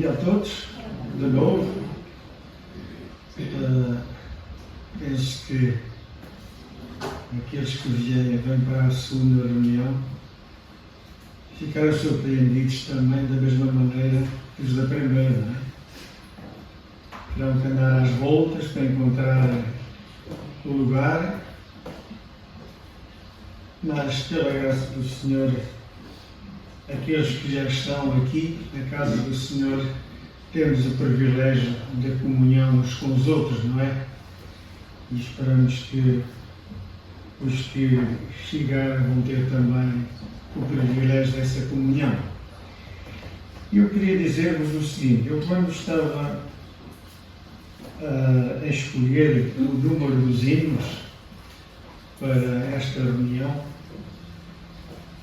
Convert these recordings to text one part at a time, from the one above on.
dia a todos, de novo. Penso que aqueles que vêm para a segunda reunião ficaram surpreendidos também da mesma maneira que os da primeira, não é? Terão que andar às voltas para encontrar o lugar, mas pela graça do Senhor, aqueles que já estão aqui na casa do Senhor, temos o privilégio da comunhão uns com os outros, não é? E esperamos que os que chegaram vão ter também o privilégio dessa comunhão. Eu queria dizer-vos o seguinte: eu quando estava a escolher o número dos hinos para esta reunião,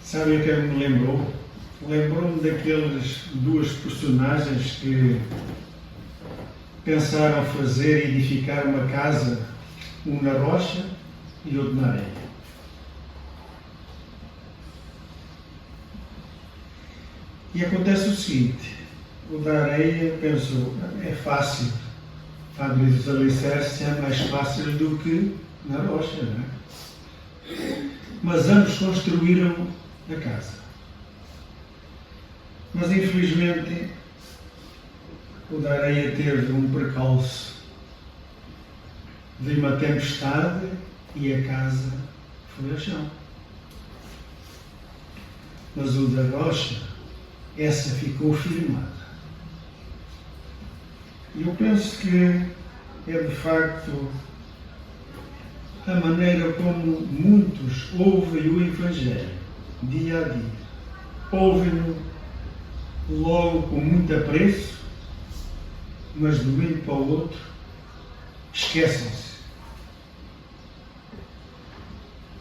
sabe o que me lembrou? Lembrou-me daquelas duas personagens que pensaram fazer e edificar uma casa, um na rocha e outro na areia. E acontece o seguinte: o da areia pensou, é fácil, Fábio dos alicerces é mais fácil do que na rocha, não é? Mas ambos construíram a casa. Mas infelizmente o da areia teve um percalço. Veio uma tempestade e a casa foi ao chão. Mas o da rocha, essa ficou firmada. E eu penso que é de facto a maneira como muitos ouvem o Evangelho dia a dia. Ouvem-no logo com muito apreço, mas de um momento para o outro esquecem-se.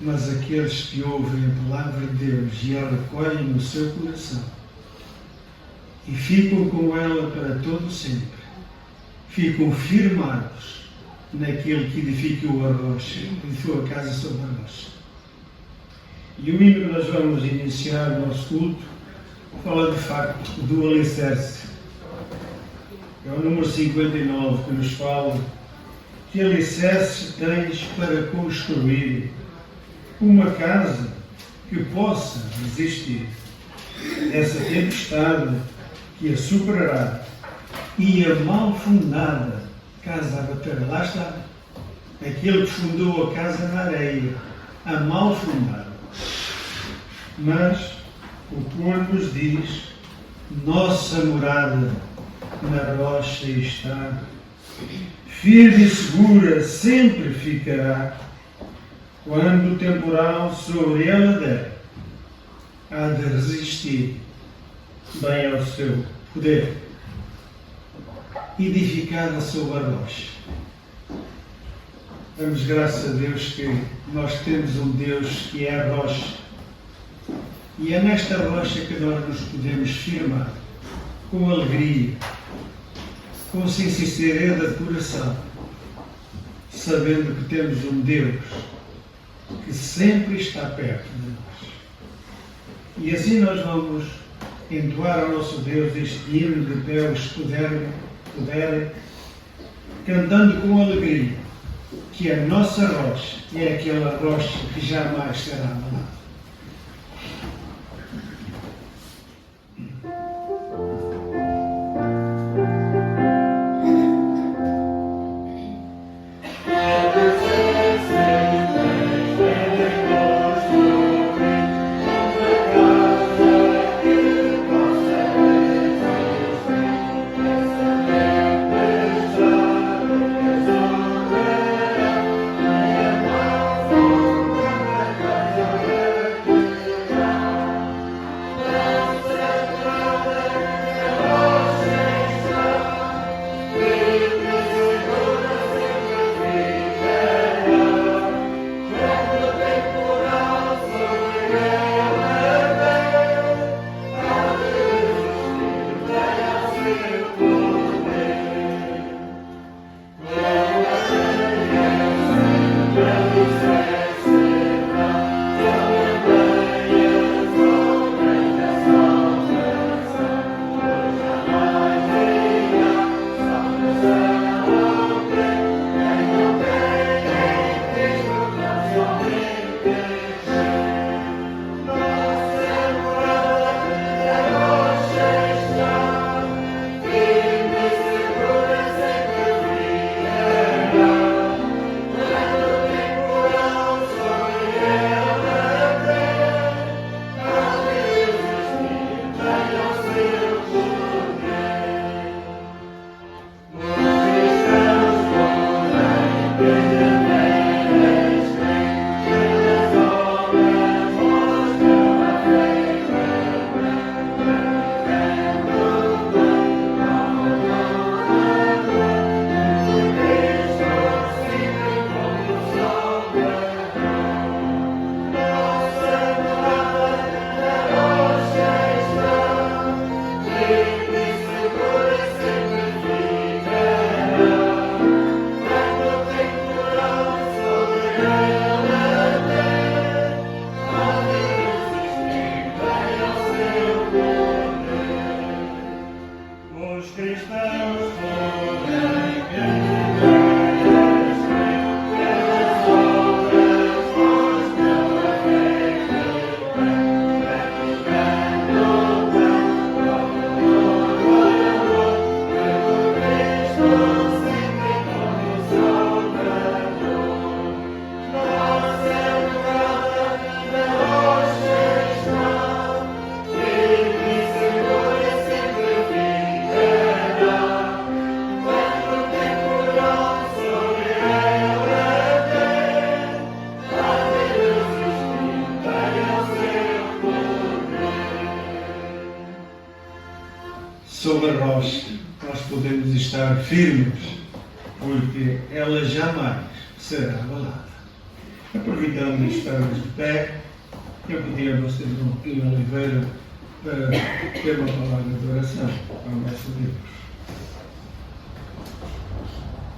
Mas aqueles que ouvem a palavra de Deus e a recolhem no seu coração e ficam com ela para todo sempre, ficam firmados naquele que edificou a rocha, edificou a casa sobre a rocha. E o hino que nós vamos iniciar o nosso culto fala de facto do alicerce. É o número 59 que nos fala que alicerce tens para construir uma casa que possa resistir essa tempestade que a superará e a mal fundada casa a bater. Lá está, aquele que fundou a casa na areia, a mal fundada. Mas o coro nos diz: nossa morada na rocha está, firme e segura sempre ficará. Quando o temporal sobre ela der, há de resistir bem ao seu poder. Edificada sobre a rocha. Damos graças a Deus que nós temos um Deus que é a rocha. E é nesta rocha que nós nos podemos firmar com alegria, com sinceridade de coração, sabendo que temos um Deus que sempre está perto de nós. E assim nós vamos entoar ao nosso Deus este hino de pé, os puderem, cantando com alegria, que a nossa rocha é aquela rocha que jamais será abalada. Yeah. Sobre a rocha, nós podemos estar firmes, porque ela jamais será abalada. Aproveitando de estarmos de pé, eu pedi a vocês, Dom Pino Oliveira, para ter uma palavra de oração ao nosso Deus.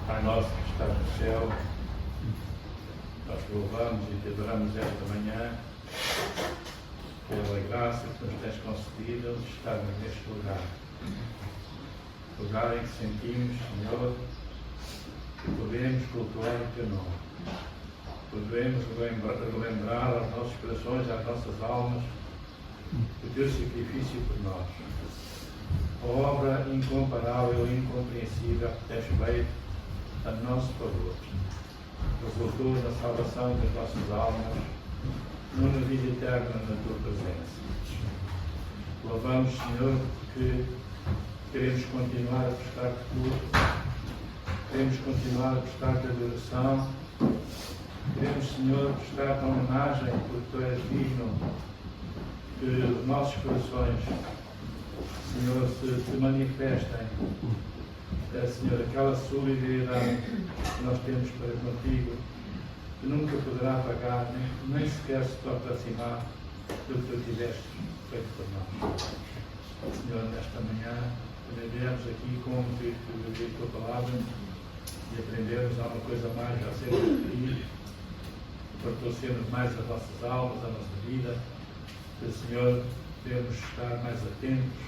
Pai nosso que estás no céu, nós te louvamos e te adoramos esta manhã pela graça que nos tens concedido de estarmos neste lugar. Lugar em que sentimos, Senhor, que podemos cultuar o teu nome. Podemos relembrar aos nossos corações, às nossas almas, o teu sacrifício por nós. A obra incomparável e incompreensível que tens feito a nosso favor. Resultou na salvação das nossas almas, numa vida eterna na tua presença. Louvamos, Senhor, porque queremos continuar a prestar-te culto, queremos continuar a prestar-te adoração, queremos, Senhor, prestar-te homenagem, porque tu és digno que os nossos corações, Senhor, se manifestem, Senhor, aquela solidariedade que nós temos para contigo, que nunca poderá pagar, nem sequer se pode aproximar do que tu tiveste feito por nós. Senhor, nesta manhã, também viemos aqui com o intuito de ouvir a tua palavra e aprendermos alguma coisa mais acerca de ti, fortalecermos mais as nossas almas, a nossa vida, que, Senhor, devemos estar mais atentos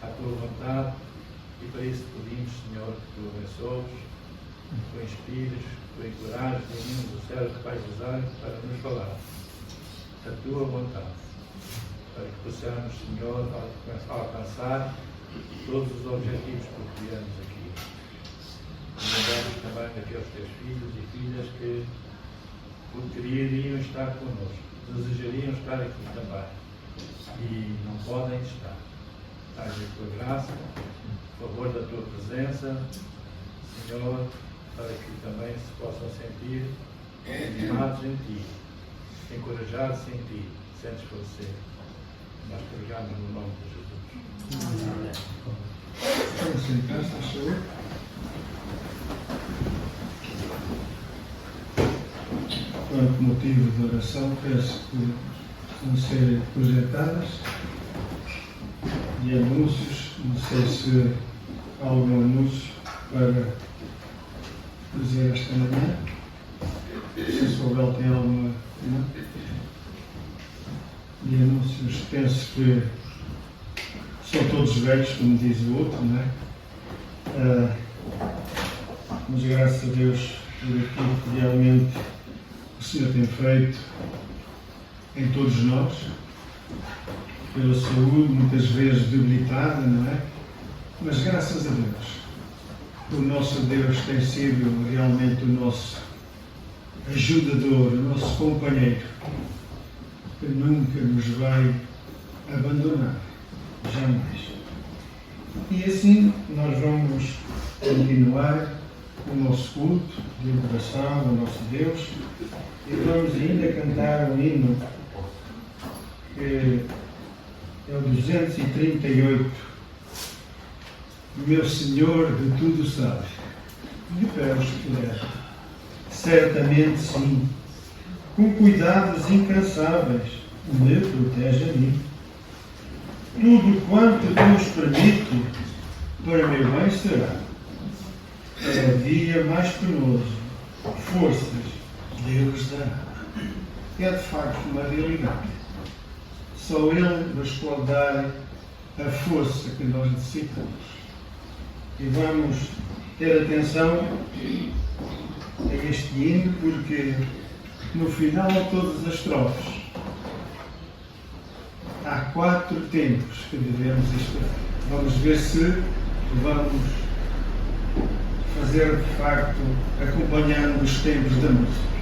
à tua vontade e para isso pedimos, Senhor, que tu abençoes, que tu inspires, que tu encorajes em mim o cérebro que vais usar para nos falar a tua vontade, para que possamos, Senhor, alcançar todos os objetivos por que viemos aqui. Lembramos também daqueles teus filhos e filhas que queriam estar connosco, desejariam estar aqui também e não podem estar. Dá-lhe a tua graça, por favor da tua presença, Senhor, para que também se possam sentir animados em ti, encorajados em ti, sem desfalecer. Nós pregamos no nome de Jesus. Amém. Vamos sentar, se faz favor. Quanto motivo de oração, peço que vão ser projetadas e anúncios. Não sei se há algum anúncio para fazer esta manhã. Se o Sobel tem alguma. Não? E anúncios, penso que são todos velhos, como diz o outro, não é? Mas graças a Deus por aquilo que realmente o Senhor tem feito em todos nós, pela saúde, muitas vezes debilitada, não é? Mas graças a Deus, o nosso Deus tem sido realmente o nosso ajudador, o nosso companheiro, que nunca nos vai abandonar, jamais. E assim nós vamos continuar o nosso culto de adoração ao nosso Deus e vamos ainda cantar um hino que é o 238. Meu Senhor de tudo sabe. De pé, se puder. Certamente sim. Com cuidados incansáveis, me protege a mim. Tudo quanto Deus permite, para meu bem será. Cada dia mais penoso, forças Deus dá. É de facto uma realidade. Só Ele nos pode dar a força que nós necessitamos. E vamos ter atenção a este hino, porque no final de todas as estrofes há 4 tempos que devemos estar. Vamos ver se vamos fazer de facto acompanhando os tempos da música.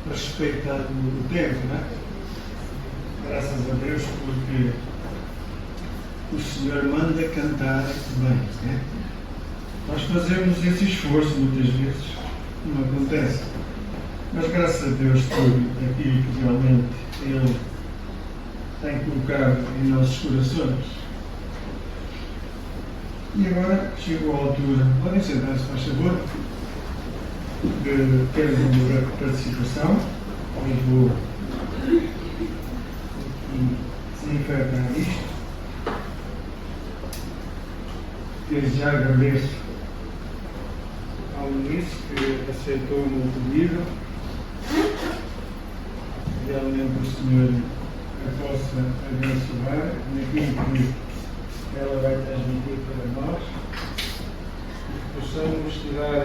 Respeitado o tempo, não é? Graças a Deus, porque o Senhor manda cantar bem, né? Nós fazemos esse esforço muitas vezes, não acontece. Mas graças a Deus por aquilo que realmente Ele tem colocado em nossos corações. E agora chegou a altura, podem sentar-se, faz favor, de termos uma participação. Eu vou aqui desinfetar isto. Desde já agradeço ao ministro que aceitou o meu pedido. Realmente o Senhor a possa abençoar naquilo que ela vai transmitir para nós e que possamos tirar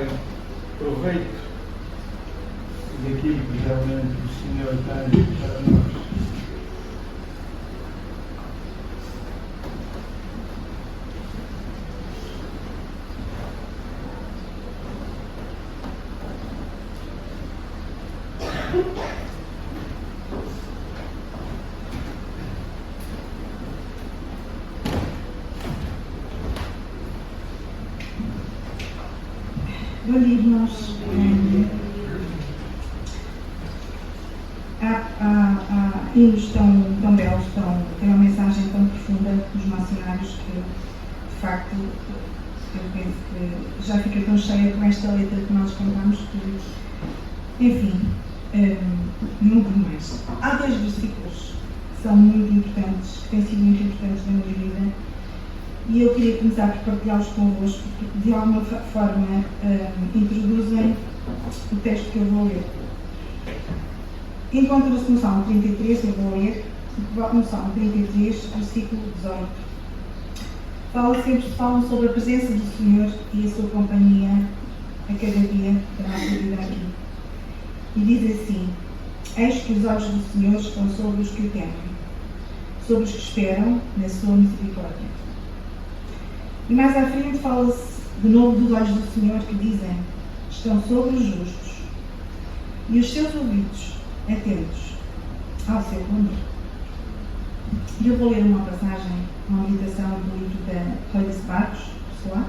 proveito daquilo que realmente o Senhor tem para nós. Bom dia, irmãos. Há hinos tão belos, tem uma mensagem tão profunda dos missionários que, de facto, eu penso que já fica tão cheia com esta letra que nós cantamos que, enfim, não por mais. Há 2 versículos que são muito importantes, que têm sido muito importantes na minha vida, e eu queria começar por partilhá-los convosco, porque de alguma forma introduzem o texto que eu vou ler. Encontra-se no Salmo 33, eu vou ler, no Salmo 33, versículo 18. Falam sobre a presença do Senhor e a sua companhia a cada dia da nossa vida aqui. E diz assim: eis que os olhos do Senhor estão sobre os que o temem, sobre os que esperam na sua misericórdia. E mais à frente fala-se de novo dos olhos do Senhor que dizem: estão sobre os justos, e os seus ouvidos atentos ao seu clamor. E eu vou ler uma passagem, uma meditação do livro da Clélia Barros, pessoal,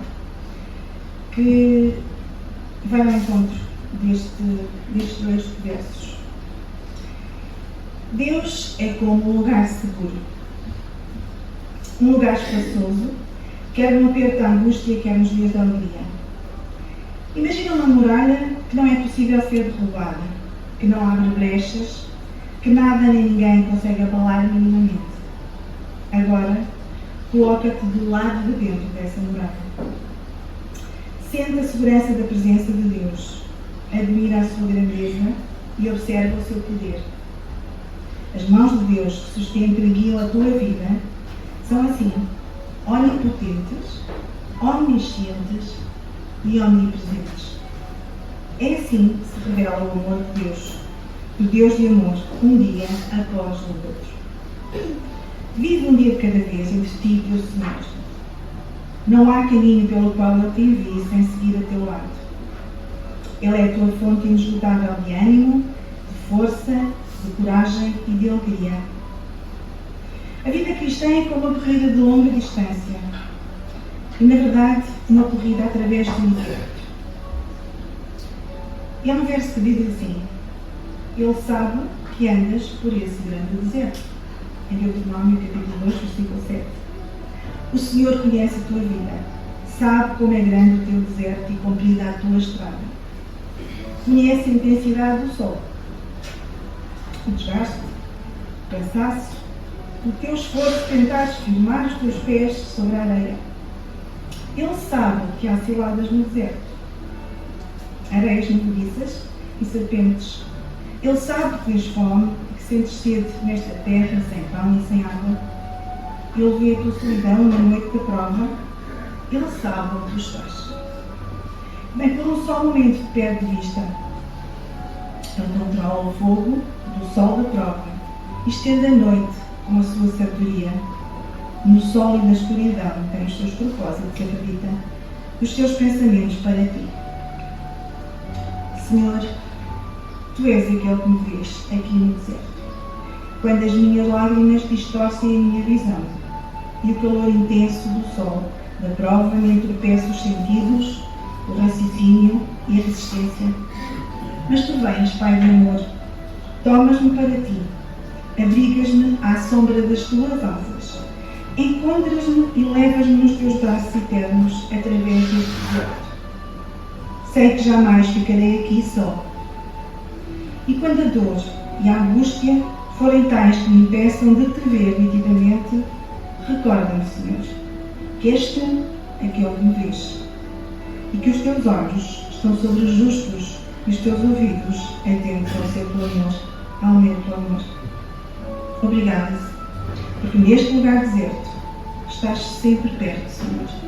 que vai ao encontro destes 2 versos. Deus é como um lugar seguro, um lugar espaçoso, quer no aperto da angústia, quer nos dias da alegria. Imagina uma muralha que não é possível ser derrubada, que não abre brechas, que nada nem ninguém consegue abalar minimamente. Agora, coloca-te do lado de dentro dessa muralha. Sente a segurança da presença de Deus, admira a sua grandeza e observa o seu poder. As mãos de Deus que sustentam e guiam a tua vida são assim, onipotentes, omniscientes e omnipresentes. É assim que se revela o amor de Deus, o Deus de amor, um dia após o outro. Vive um dia de cada vez entre ti e teu Senhor. Não há caminho pelo qual Ele te envie sem seguir a teu lado. Ele é a tua fonte inesgotável de ânimo, de força, de coragem e de alegria. A vida cristã é como uma corrida de longa distância e, na verdade, uma corrida através do deserto. E há um verso que diz assim: Ele sabe que andas por esse grande deserto. Em Deuteronômio, capítulo 2, versículo 7. O Senhor conhece a tua vida, sabe como é grande o teu deserto e comprida a tua estrada. Conhece a intensidade do sol, o desgaste, o cansaço, o teu esforço de tentares firmar os teus pés sobre a areia. Ele sabe que há ciladas no deserto, areias movediças e serpentes. Ele sabe que tens fome e que sentes sede nesta terra sem pão e sem água. Ele vê a tua solidão na noite da prova. Ele sabe onde tu estás. Bem, por um só momento te perde de vista. Ele controla o fogo do sol da prova e estende a noite com a sua sabedoria. No sol e na escuridão tem os teus propósitos, acredita, os teus pensamentos para ti. Senhor, Tu és aquele que me vês aqui no deserto, quando as minhas lágrimas distorcem a minha visão e o calor intenso do sol da prova me entorpece os sentidos, o raciocínio e a resistência. Mas Tu vens, Pai de amor, tomas-me para Ti, abrigas-me à sombra das Tuas asas, encontras-me e levas-me nos Teus braços eternos através deste deserto. Sei que jamais ficarei aqui só. E quando a dor e a angústia forem tais que me impeçam de Te ver nitidamente, recorda-me, Senhor, que és Tu aquele que me vês e que os Teus olhos estão sobre os justos e os Teus ouvidos atentos ao seu clamor, ao meu clamor. Obrigada, porque neste lugar deserto estás sempre perto, Senhor.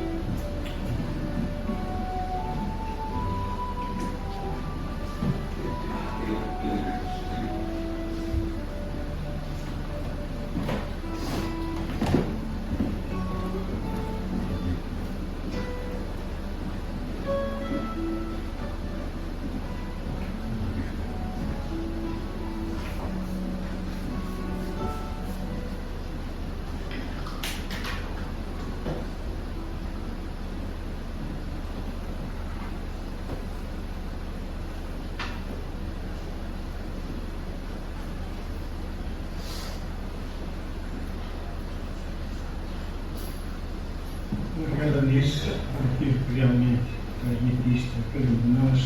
nisso, aquilo que realmente transmitiste a cada um de nós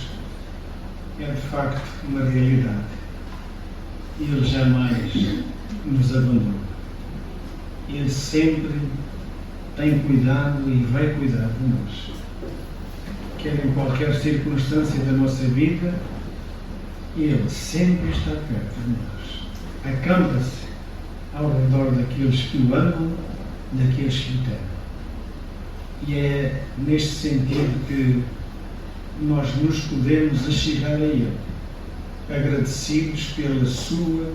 é de facto uma realidade. Ele jamais nos abandona. Ele sempre tem cuidado e vai cuidar de nós. Quer em qualquer circunstância da nossa vida, Ele sempre está perto de nós. Acampa-se ao redor daqueles que o amam, daqueles que o temem. E é neste sentido que nós nos podemos achegar a Ele, agradecidos pela sua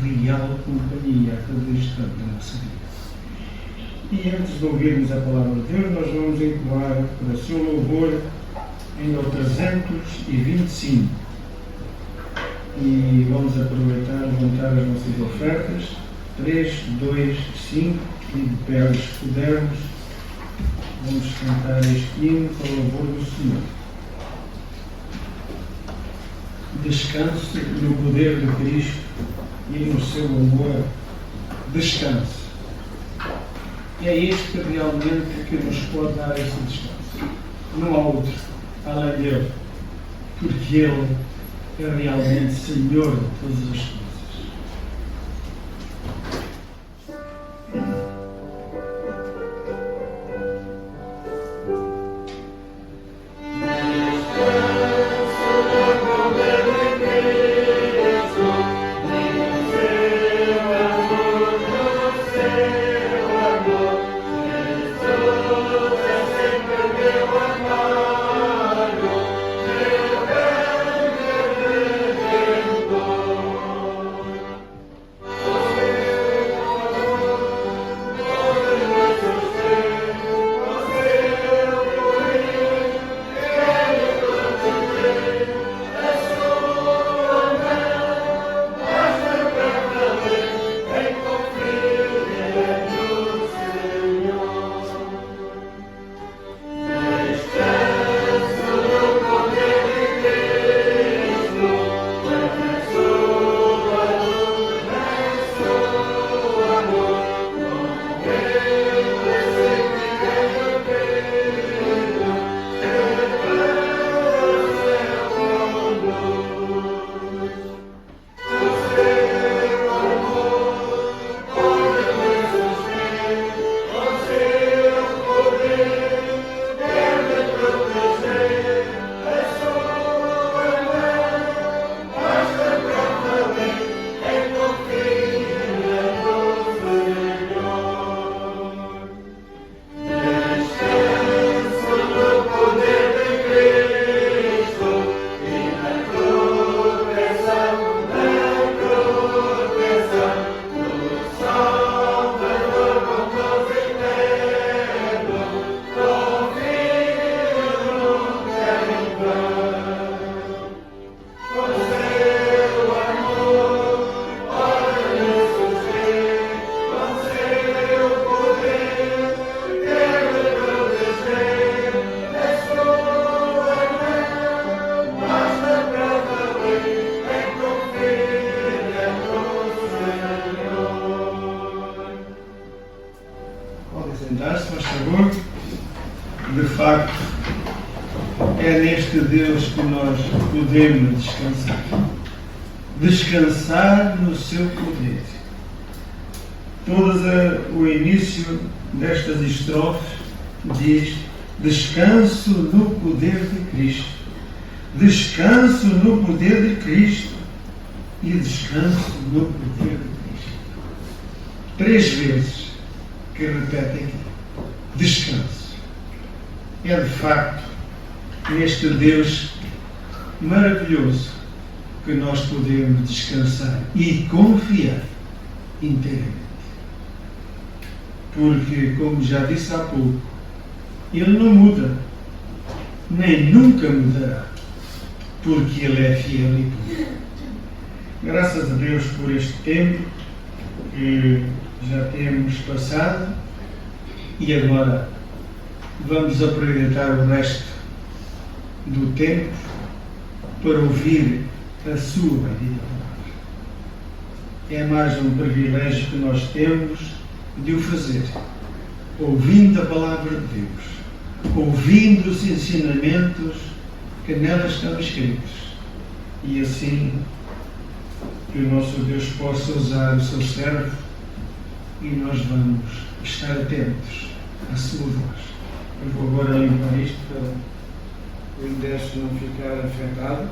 real companhia a cada instante da nossa vida. E antes de ouvirmos a palavra de Deus, nós vamos entoar para o seu louvor em o 325. E vamos aproveitar, levantar as nossas ofertas, 3, 2, 5, e de pé, se pudermos, vamos cantar este hino para o louvor do Senhor. Descanse no poder de Cristo e no seu amor, descanse. E é este realmente que nos pode dar esse descanso. Não há outro, além dele, porque Ele é realmente Senhor de todas as coisas. Podemos descansar. Descansar no seu poder. O início destas estrofes diz: descanso no poder de Cristo. Descanso no poder de Cristo. E descanso no poder de Cristo. 3 vezes que repete aqui. Descanso. É de facto neste Deus maravilhoso que nós podemos descansar e confiar inteiramente. Porque, como já disse há pouco, Ele não muda, nem nunca mudará, porque Ele é fiel e puro. Graças a Deus por este tempo que já temos passado e agora vamos aproveitar o resto do tempo para ouvir a sua bendita palavra. É mais um privilégio que nós temos de o fazer, ouvindo a palavra de Deus, ouvindo os ensinamentos que nelas estão escritos. E assim, que o nosso Deus possa usar o seu servo e nós vamos estar atentos à sua voz. Eu vou agora limpar isto para o index não ficar afetado.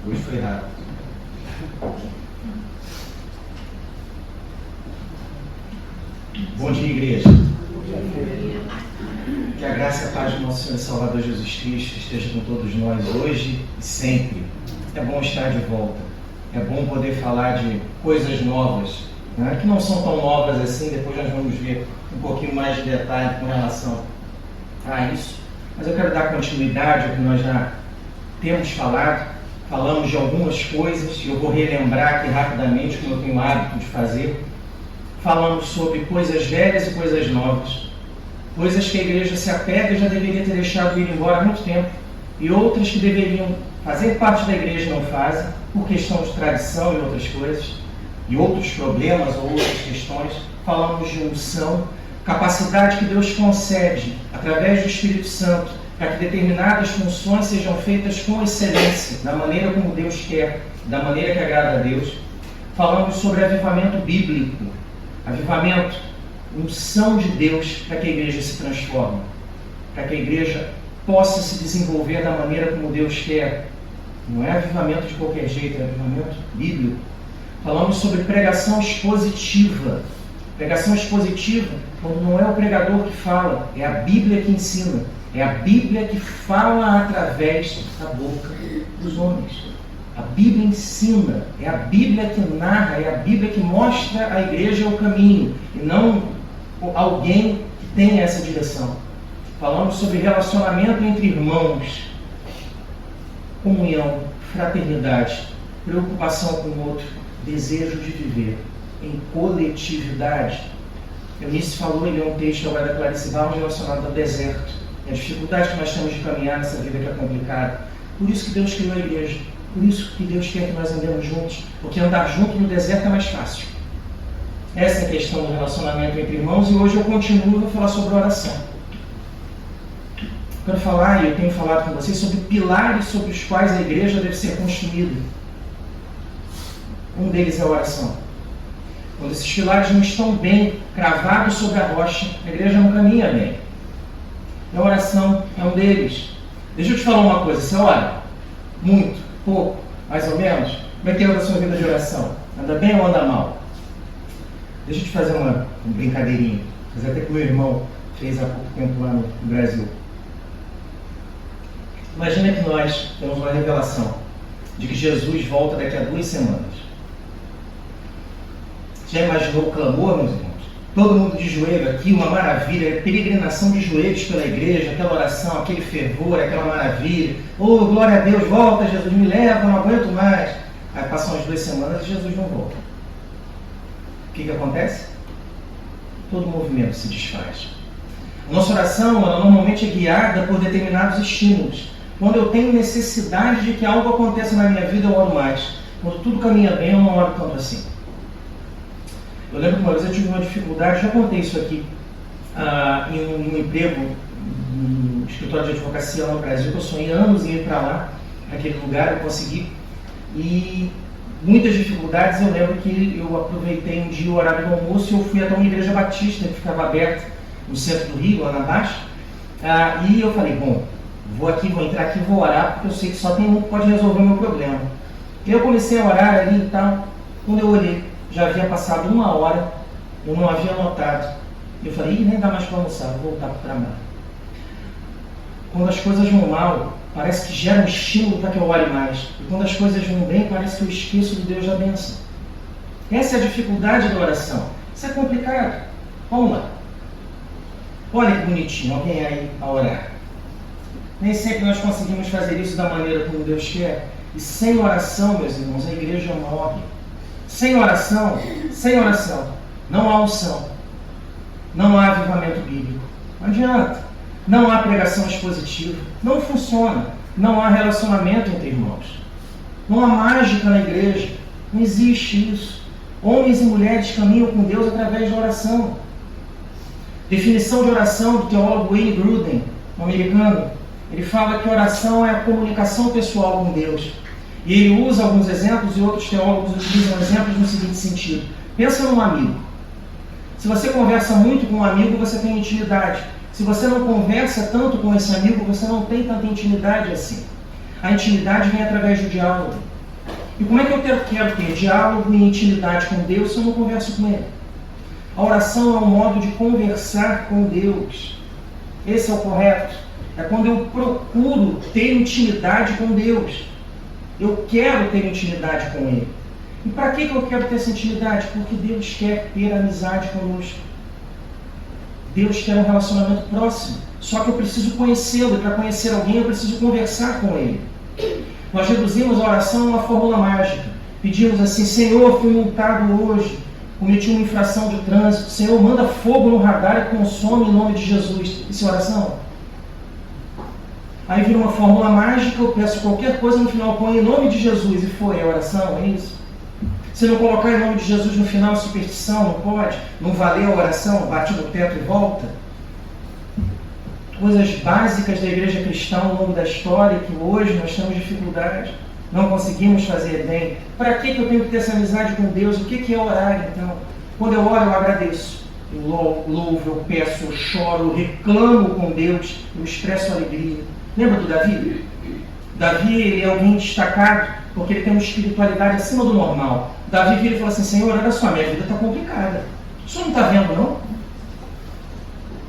Hoje foi rápido. Bom dia, igreja. Que a graça e a paz do nosso Senhor e Salvador Jesus Cristo esteja com todos nós hoje e sempre. É bom estar de volta. É bom poder falar de coisas novas, né? Que não são tão novas assim. Depois nós vamos ver um pouquinho mais de detalhe com relação a isso. Mas eu quero dar continuidade ao que nós já temos falado. Falamos de algumas coisas e eu vou relembrar aqui rapidamente, como eu tenho o hábito de fazer. Falamos sobre coisas velhas e coisas novas. Coisas que a igreja se apega e já deveria ter deixado ir embora há muito tempo. E outras que deveriam fazer parte da igreja e não fazem, por questão de tradição e outras coisas. E outros problemas ou outras questões. Falamos de unção, capacidade que Deus concede através do Espírito Santo para que determinadas funções sejam feitas com excelência, da maneira como Deus quer, da maneira que agrada a Deus. Falamos sobre avivamento bíblico, avivamento, unção de Deus para que a igreja se transforme, para que a igreja possa se desenvolver da maneira como Deus quer. Não é avivamento de qualquer jeito, é avivamento bíblico. Falamos sobre pregação expositiva. Pregação expositiva, quando não é o pregador que fala, é a Bíblia que ensina. É a Bíblia que fala através da boca dos homens. A Bíblia ensina, é a Bíblia que narra, é a Bíblia que mostra à igreja o caminho, e não alguém que tenha essa direção. Falamos sobre relacionamento entre irmãos, comunhão, fraternidade, preocupação com o outro, desejo de viver em coletividade. Eunice falou, ele é um texto agora da Clarice Barros relacionado ao deserto. A dificuldade que nós temos de caminhar nessa vida que é complicada. Por isso que Deus criou a igreja. Por isso que Deus quer que nós andemos juntos. Porque andar junto no deserto é mais fácil. Essa é a questão do relacionamento entre irmãos. E hoje eu continuo, vou falar sobre oração. Quero falar, e eu tenho falado com vocês, sobre pilares sobre os quais a igreja deve ser construída. Um deles é a oração. Quando esses pilares não estão bem cravados sobre a rocha, a igreja não caminha bem. A oração é um deles. Deixa eu te falar uma coisa, você ora? Muito? Pouco? Mais ou menos? Como é que anda a sua vida de oração? Anda bem ou anda mal? Deixa eu te fazer uma brincadeirinha. Mas até que o meu irmão fez há pouco tempo lá no Brasil. Imagina que nós temos uma revelação de que Jesus volta daqui a 2 semanas. Já imaginou o clamor, meus irmãos? Todo mundo de joelho aqui, uma maravilha, peregrinação de joelhos pela igreja, aquela oração, aquele fervor, aquela maravilha. Oh, glória a Deus, volta, Jesus, me leva, não aguento mais. Aí passam as 2 semanas e Jesus não volta. O que acontece? Todo movimento se desfaz. A nossa oração, ela normalmente é guiada por determinados estímulos. Quando eu tenho necessidade de que algo aconteça na minha vida, eu oro mais. Quando tudo caminha bem, eu não oro tanto assim. Eu lembro que uma vez eu tive uma dificuldade, já contei isso aqui, em um emprego no escritório de advocacia lá no Brasil, que eu sonhei anos em ir para lá, naquele lugar, eu consegui. E muitas dificuldades, eu lembro que eu aproveitei um dia o horário do almoço e eu fui até uma igreja batista que ficava aberta no centro do Rio, lá na Baixa. E eu falei, bom, vou entrar aqui e vou orar, porque eu sei que só tem um que pode resolver o meu problema. E eu comecei a orar ali e tal. Quando eu olhei, já havia passado 1 hora, eu não havia notado. Eu falei, nem dá mais para almoçar, vou voltar para o trabalho. Quando as coisas vão mal, parece que gera um estímulo para que eu ore mais. E quando as coisas vão bem, parece que eu esqueço do Deus da bênção. Essa é a dificuldade da oração. Isso é complicado. Vamos lá. Olha que bonitinho, alguém aí a orar. Nem sempre nós conseguimos fazer isso da maneira como Deus quer. E sem oração, meus irmãos, a igreja morre. Sem oração, não há unção. Não há avivamento bíblico. Não adianta. Não há pregação expositiva. Não funciona. Não há relacionamento entre irmãos. Não há mágica na igreja. Não existe isso. Homens e mulheres caminham com Deus através da oração. Definição de oração do teólogo Wayne Grudem, um americano. Ele fala que oração é a comunicação pessoal com Deus. E ele usa alguns exemplos e outros teólogos utilizam exemplos no seguinte sentido. Pensa num amigo. Se você conversa muito com um amigo, você tem intimidade. Se você não conversa tanto com esse amigo, você não tem tanta intimidade assim. A intimidade vem através do diálogo. E como é que eu quero ter diálogo e intimidade com Deus se eu não converso com Ele? A oração é um modo de conversar com Deus. Esse é o correto. É quando eu procuro ter intimidade com Deus. Eu quero ter intimidade com Ele. E para que eu quero ter essa intimidade? Porque Deus quer ter amizade conosco. Deus quer um relacionamento próximo. Só que eu preciso conhecê-lo. E para conhecer alguém, eu preciso conversar com Ele. Nós reduzimos a oração a uma fórmula mágica. Pedimos assim, Senhor, fui multado hoje. Cometi uma infração de trânsito. Senhor, manda fogo no radar e consome em nome de Jesus. Isso é oração? Aí vira uma fórmula mágica, eu peço qualquer coisa, no final põe em nome de Jesus e foi a oração, é isso? Se não colocar em nome de Jesus no final, superstição, não pode? Não valeu a oração, bate no teto e volta? Coisas básicas da igreja cristã ao longo da história, que hoje nós temos dificuldade, não conseguimos fazer bem. Para que eu tenho que ter essa amizade com Deus? O que é orar, então? Quando eu oro, eu agradeço. Eu louvo, eu peço, eu choro, eu reclamo com Deus, eu expresso alegria. Lembra do Davi? Davi, ele é alguém destacado, porque ele tem uma espiritualidade acima do normal. Davi vira e fala assim, Senhor, olha só, minha vida está complicada. O senhor não está vendo, não?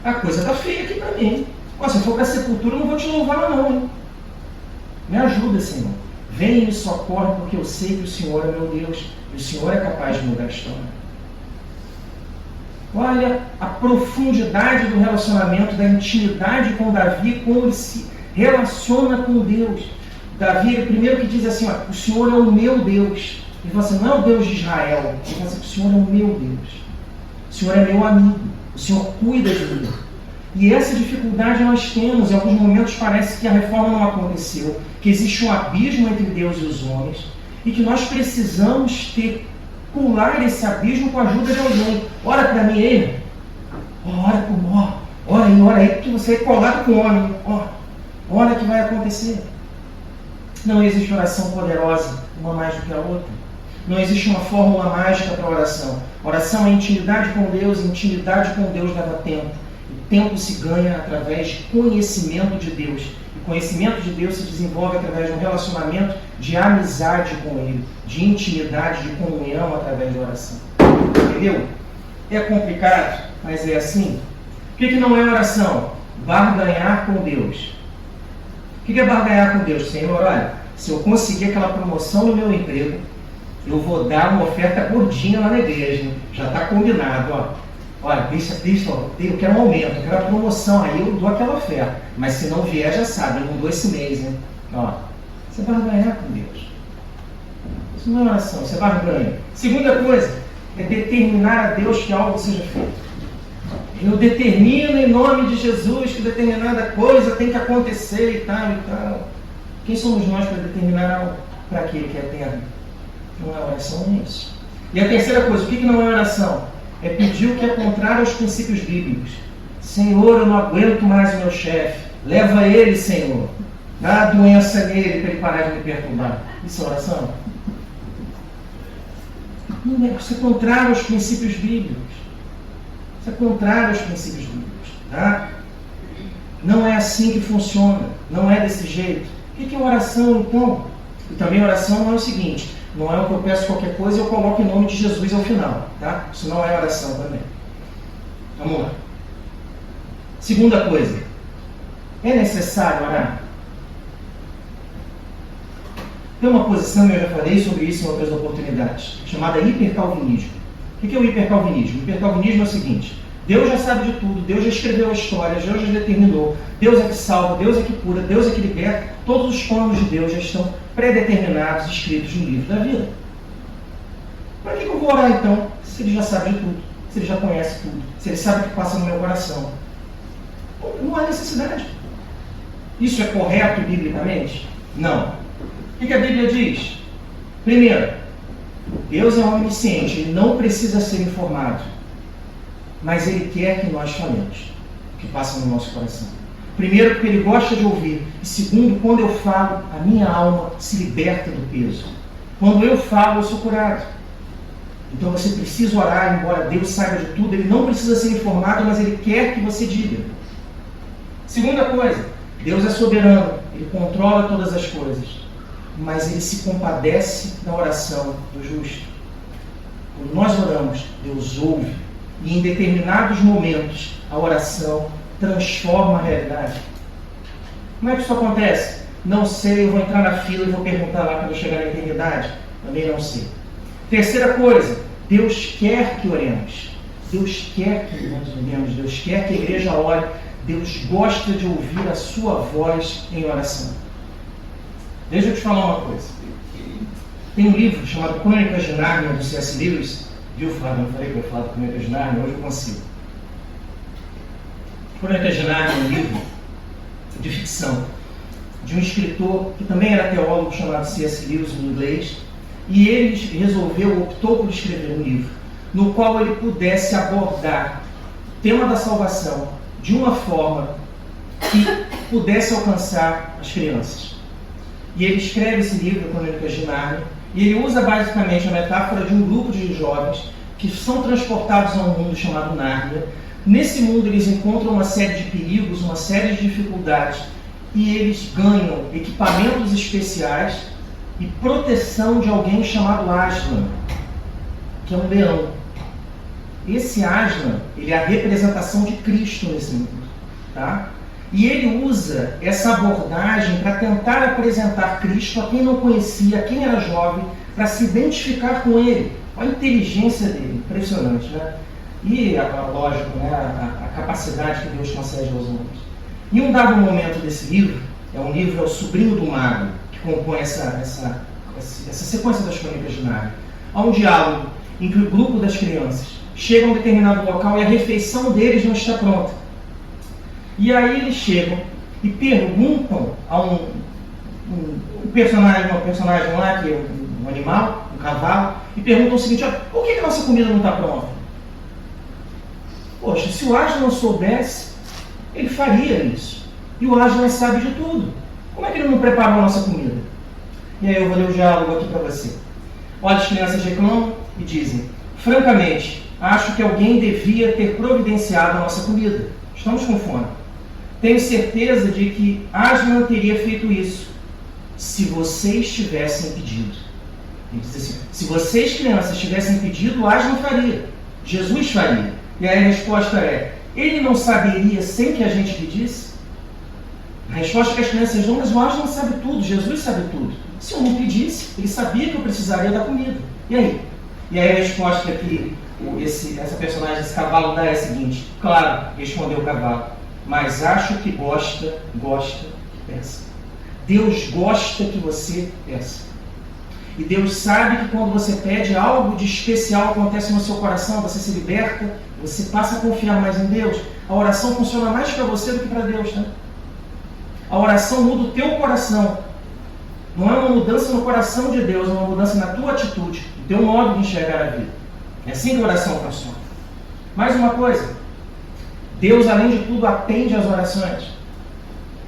A coisa está feia aqui para mim. Se eu for para a sepultura, eu não vou te louvar, não. Hein? Me ajuda, Senhor. Vem e me socorre, porque eu sei que o Senhor é meu Deus. E o Senhor é capaz de mudar a história. Olha a profundidade do relacionamento, da intimidade com Davi, como ele se relaciona com Deus. Davi, ele primeiro que diz assim, o Senhor é o meu Deus. Ele fala assim, não é o Deus de Israel. Ele fala assim, o Senhor é o meu Deus. O Senhor é meu amigo. O Senhor cuida de mim. E essa dificuldade nós temos. Em alguns momentos parece que a reforma não aconteceu, que existe um abismo entre Deus e os homens, e que nós precisamos pular esse abismo com a ajuda de alguém. Ora para mim aí. Ora aí, porque você é colado com o homem. Olha o que vai acontecer. Não existe oração poderosa, uma mais do que a outra. Não existe uma fórmula mágica para a oração. Oração é intimidade com Deus, e intimidade com Deus leva tempo. O tempo se ganha através de conhecimento de Deus. E conhecimento de Deus se desenvolve através de um relacionamento de amizade com Ele, de intimidade, de comunhão através da oração. Entendeu? É complicado, mas é assim. O que não é oração? Barganhar com Deus. O que é barganhar com Deus? Senhor, olha, se eu conseguir aquela promoção no meu emprego, eu vou dar uma oferta gordinha lá na igreja. Já está combinado, Olha, eu quero um aumento, eu quero a promoção, aí eu dou aquela oferta. Mas se não vier, já sabe, eu não dou esse mês, né? Você barganhar com Deus. Isso não é oração, você barganha. Segunda coisa, é determinar a Deus que algo seja feito. Eu determino em nome de Jesus que determinada coisa tem que acontecer e tal e tal. Quem somos nós para determinar algo para aquele que é eterno? Não é oração, é isso. E a terceira coisa, o que não é oração? É pedir o que é contrário aos princípios bíblicos. Senhor, eu não aguento mais o meu chefe. Leva ele, Senhor. Dá a doença nele para ele parar de me perturbar. Isso é oração? Não é, isso é contrário aos princípios bíblicos. Isso é contrário aos princípios bíblicos. Tá? Não é assim que funciona. Não é desse jeito. O que é oração, então? E também oração não é o seguinte: não é o que eu peço qualquer coisa e eu coloco em nome de Jesus ao final. Tá? Isso não é oração também. Vamos lá. Segunda coisa. É necessário orar? Tem uma posição, eu já falei sobre isso em outras oportunidades, chamada hipercalvinismo. O que é o hipercalvinismo? O hipercalvinismo é o seguinte: Deus já sabe de tudo, Deus já escreveu a história, Deus já determinou, Deus é que salva, Deus é que cura, Deus é que liberta, todos os planos de Deus já estão pré-determinados, escritos no livro da vida. Para que eu vou orar então, se Ele já sabe de tudo, se Ele já conhece tudo, se Ele sabe o que passa no meu coração? Não há necessidade. Isso é correto biblicamente? Não. O que a Bíblia diz? Primeiro, Deus é onisciente, Ele não precisa ser informado, mas Ele quer que nós falemos o que passa no nosso coração. Primeiro, porque Ele gosta de ouvir. E segundo, quando eu falo, a minha alma se liberta do peso. Quando eu falo, eu sou curado. Então você precisa orar, embora Deus saiba de tudo, Ele não precisa ser informado, mas Ele quer que você diga. Segunda coisa, Deus é soberano, Ele controla todas as coisas, mas Ele se compadece da oração do justo. Quando nós oramos, Deus ouve, e em determinados momentos a oração transforma a realidade. Como é que isso acontece? Não sei, eu vou entrar na fila e vou perguntar lá quando eu chegar na eternidade. Também não sei. Terceira coisa, Deus quer que oremos. Deus quer que nós oremos, Deus quer que a igreja ore. Deus gosta de ouvir a sua voz em oração. Deixa eu te falar uma coisa. Tem um livro chamado Crônicas de Nárnia, do C.S. Lewis. Viu, Flávio? Não falei que eu ia falar de Crônicas de Nárnia? Hoje eu consigo. Crônicas de Nárnia é um livro de ficção de um escritor que também era teólogo, chamado C.S. Lewis, em inglês. E ele optou por escrever um livro no qual ele pudesse abordar o tema da salvação de uma forma que pudesse alcançar as crianças. E ele escreve esse livro, Crônicas de Nárnia, e ele usa basicamente a metáfora de um grupo de jovens que são transportados a um mundo chamado Nárnia. Nesse mundo eles encontram uma série de perigos, uma série de dificuldades, e eles ganham equipamentos especiais e proteção de alguém chamado Aslan, que é um leão. Esse Aslan, ele é a representação de Cristo nesse mundo. Tá? E ele usa essa abordagem para tentar apresentar Cristo a quem não conhecia, a quem era jovem, para se identificar com ele. Olha a inteligência dele, impressionante, né? E, lógico, né, a capacidade que Deus concede aos homens. Em um dado momento desse livro, é o Sobrinho do Mago, que compõe essa sequência das Crônicas de Nárnia. Há um diálogo em que o grupo das crianças chega a um determinado local e a refeição deles não está pronta. E aí eles chegam e perguntam a um personagem lá, que é um animal, um cavalo, e perguntam o seguinte: por que a nossa comida não está pronta? Poxa, se o Aslan soubesse, ele faria isso. E o Aslan sabe de tudo. Como é que ele não preparou a nossa comida? E aí eu vou ler o diálogo aqui para você. Olha, as crianças reclamam e dizem: francamente, acho que alguém devia ter providenciado a nossa comida. Estamos com fome. Tenho certeza de que Aslan teria feito isso se vocês tivessem pedido. Ele diz assim: se vocês, crianças, tivessem pedido, Aslan faria. Jesus faria. E aí a resposta é: ele não saberia sem que a gente pedisse? A resposta que as crianças dão: mas o Aslan sabe tudo, Jesus sabe tudo. Se eu não pedisse, ele sabia que eu precisaria da comida. E aí? E aí a resposta que essa personagem, esse cavalo, dá é a seguinte: claro, respondeu o cavalo, mas acho que gosta que peça. Deus gosta que você peça. E Deus sabe que quando você pede, algo de especial acontece no seu coração, você se liberta, você passa a confiar mais em Deus. A oração funciona mais para você do que para Deus, né? A oração muda o teu coração. Não é uma mudança no coração de Deus, é uma mudança na tua atitude, no teu modo de enxergar a vida. É assim que a oração funciona. Mais uma coisa, Deus, além de tudo, atende às orações.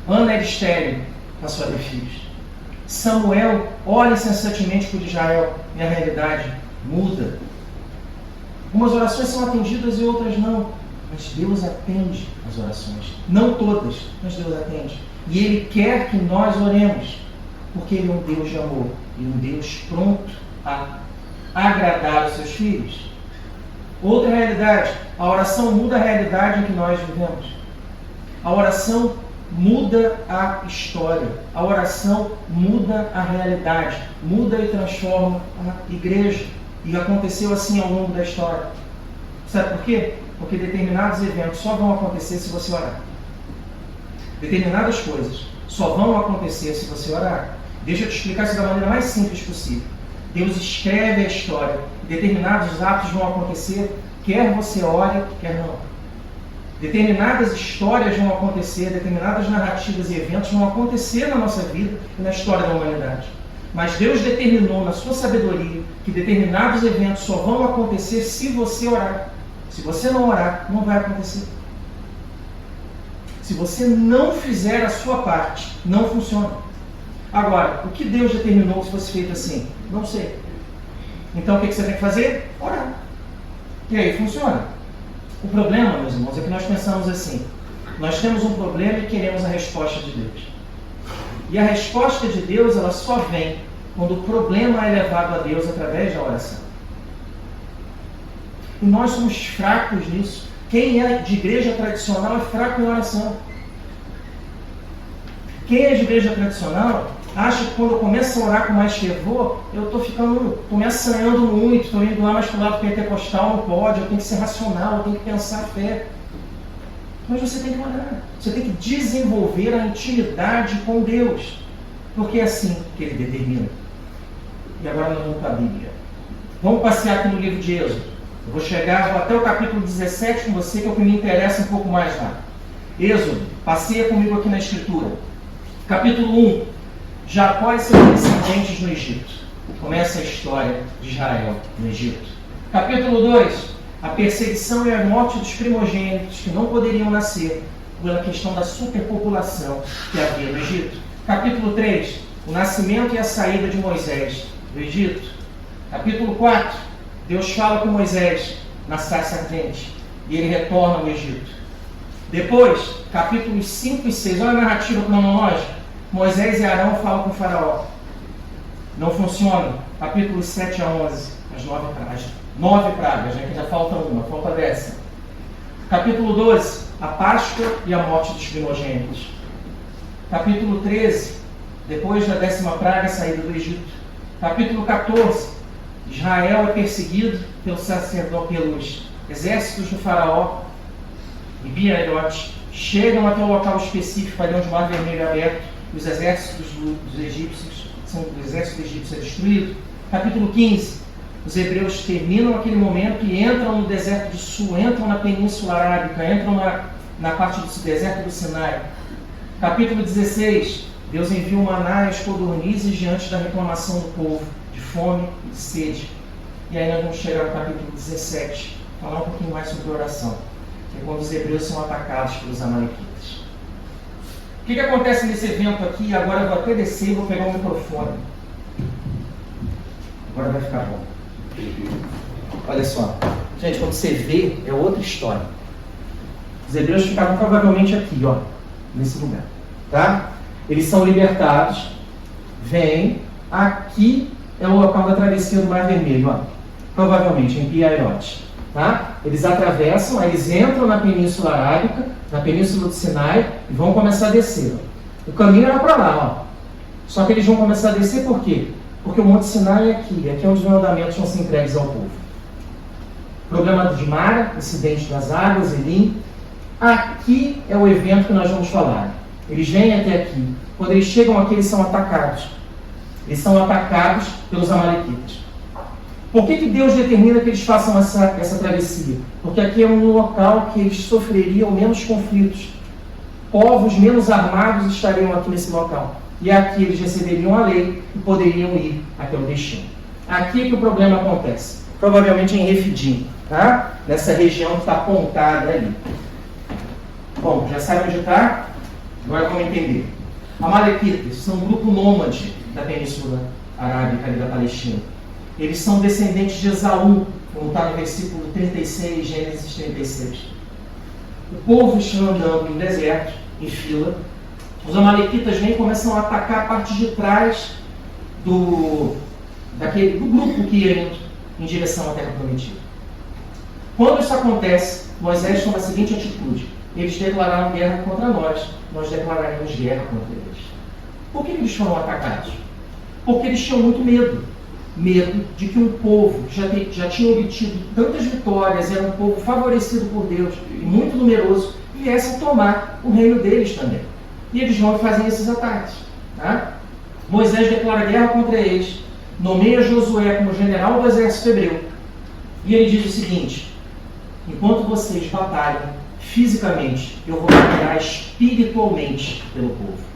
Ana era estéril, passou a ter filhos. Samuel ora incessantemente por Israel, e a realidade muda. Algumas orações são atendidas e outras não, mas Deus atende as orações. Não todas, mas Deus atende. E Ele quer que nós oremos, porque Ele é um Deus de amor e um Deus pronto a agradar os seus filhos. Outra realidade, a oração muda a realidade em que nós vivemos. A oração muda a história. A oração muda a realidade. Muda e transforma a igreja. E aconteceu assim ao longo da história. Sabe por quê? Porque determinados eventos só vão acontecer se você orar. Determinadas coisas só vão acontecer se você orar. Deixa eu te explicar isso da maneira mais simples possível. Deus escreve a história. Determinados atos vão acontecer, quer você ore, quer não. Determinadas histórias vão acontecer, determinadas narrativas e eventos vão acontecer na nossa vida e na história da humanidade. Mas Deus determinou na sua sabedoria que determinados eventos só vão acontecer se você orar. Se você não orar, não vai acontecer. Se você não fizer a sua parte, não funciona. Agora, o que Deus determinou se fosse feito assim? Não sei. Então o que você tem que fazer? Orar. E aí funciona. O problema, meus irmãos, é que nós pensamos assim. Nós temos um problema e queremos a resposta de Deus. E a resposta de Deus, ela só vem quando o problema é levado a Deus através da oração. E nós somos fracos nisso. Quem é de igreja tradicional é fraco em oração. Quem é de igreja tradicional acha que quando eu começo a orar com mais fervor, eu estou me assanhando muito, estou indo lá mais para o lado pentecostal, não pode, eu tenho que ser racional, eu tenho que pensar a fé. Mas você tem que orar, você tem que desenvolver a intimidade com Deus, porque é assim que Ele determina. E agora nós vamos para a Bíblia. Vamos passear aqui no livro de Êxodo. Eu vou chegar até o capítulo 17 com você, que é o que me interessa um pouco mais lá. Êxodo, passeia comigo aqui na Escritura. Capítulo 1. Jacó e seus descendentes no Egito. Começa a história de Israel no Egito. Capítulo 2. A perseguição e a morte dos primogênitos que não poderiam nascer pela questão da superpopulação que havia no Egito. Capítulo 3. O nascimento e a saída de Moisés do Egito. Capítulo 4. Deus fala com Moisés na sarça ardente e ele retorna ao Egito. Depois, capítulos 5 e 6. Olha a narrativa cronológica. Moisés e Arão falam com o faraó. Não funciona. Capítulos 7 a 11. As 9 pragas, né? Que já falta uma, falta a 10ª. Capítulo 12. A Páscoa e a morte dos primogênitos. Capítulo 13. Depois da 10ª praga, a saída do Egito. Capítulo 14. Israel é perseguido pelos exércitos do faraó e Piaiote. Chegam até o local específico ali onde o Mar Vermelho é aberto. Os exércitos dos egípcios, o exército egípcio é destruído. Capítulo 15. Os hebreus terminam aquele momento e entram no deserto do sul, entram na Península Arábica, entram na parte do deserto do Sinai. Capítulo 16. Deus envia o maná e as codornizes diante da reclamação do povo, de fome e de sede. E aí nós vamos chegar no capítulo 17, falar um pouquinho mais sobre oração, que é quando os hebreus são atacados pelos amalequitas. O que acontece nesse evento aqui? Agora eu vou até descer e vou pegar o microfone. Agora vai ficar bom. Olha só. Gente, quando você vê, é outra história. Os hebreus ficavam provavelmente aqui, ó, nesse lugar. Tá? Eles são libertados, vêm, aqui é o local da travessia do Mar Vermelho, ó. Provavelmente em Piaiote. Tá? Eles atravessam, aí eles entram na Península Arábica, na Península do Sinai, e vão começar a descer. Ó. O caminho era para lá, ó. Só que eles vão começar a descer por quê? Porque o Monte Sinai é aqui é onde os mandamentos vão ser entregues ao povo. Problema de Mara, incidente das águas, Elim. Aqui é o evento que nós vamos falar. Eles vêm até aqui. Quando eles chegam aqui, eles são atacados. Eles são atacados pelos amalequitas. Por que Deus determina que eles façam essa travessia? Porque aqui é um local que eles sofreriam menos conflitos. Povos menos armados estariam aqui nesse local. e aqui eles receberiam a lei e poderiam ir até o destino. Aqui é que o problema acontece, provavelmente em Refidim, tá? Nessa região que está apontada ali. Bom, já sabe onde está? Agora vamos entender. Amalequitas são um grupo nômade da Península Arábica e da Palestina. Eles são descendentes de Esaú, como está no versículo 36, Gênesis 36. O povo está andando no deserto, em fila. Os amalequitas vêm e começam a atacar a parte de trás do grupo que ia indo em direção à Terra Prometida. Quando isso acontece, Moisés toma a seguinte atitude: eles declararam guerra contra nós, nós declararemos guerra contra eles. Por que eles foram atacados? Porque eles tinham muito medo. Medo de que um povo que já tinha obtido tantas vitórias, era um povo favorecido por Deus e muito numeroso, viesse a tomar o reino deles também. E eles vão fazer esses ataques. Tá? Moisés declara guerra contra eles, nomeia Josué como general do exército hebreu, e ele diz o seguinte: enquanto vocês batalham fisicamente, eu vou batalhar espiritualmente pelo povo.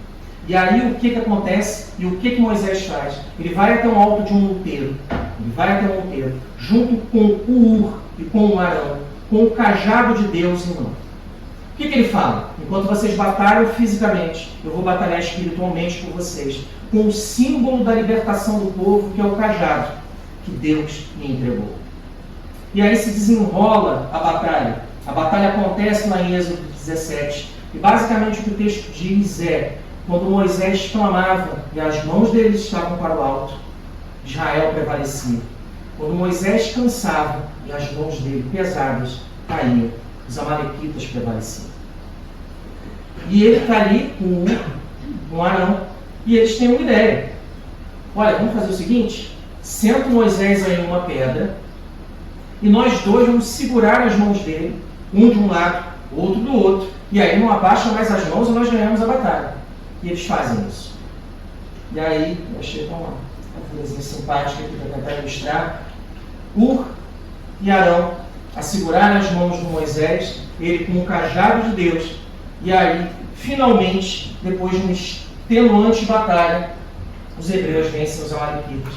E aí o que acontece e o que Moisés faz? Ele vai até um alto de um monteiro, junto com o Ur e com o Arão, com o cajado de Deus em mão. O que ele fala? Enquanto vocês batalham fisicamente, eu vou batalhar espiritualmente por vocês, com o símbolo da libertação do povo, que é o cajado, que Deus me entregou. E aí se desenrola a batalha. A batalha acontece lá em Êxodo 17. E basicamente o que o texto diz é: quando Moisés clamava e as mãos dele estavam para o alto, Israel prevalecia. Quando Moisés cansava e as mãos dele pesadas caíam, os amalequitas prevaleciam. E ele está ali com o Arão, e eles têm uma ideia. Olha, vamos fazer o seguinte: senta Moisés aí em uma pedra, e nós dois vamos segurar as mãos dele, um de um lado, outro do outro, e aí não abaixa mais as mãos e nós ganhamos a batalha. E eles fazem isso. E aí, eu achei uma coisinha simpática aqui para tentar ilustrar. Ur e Arão a segurar as mãos de Moisés, ele com o cajado de Deus. E aí, finalmente, depois de uma extenuante batalha, os hebreus vencem os amalequitas.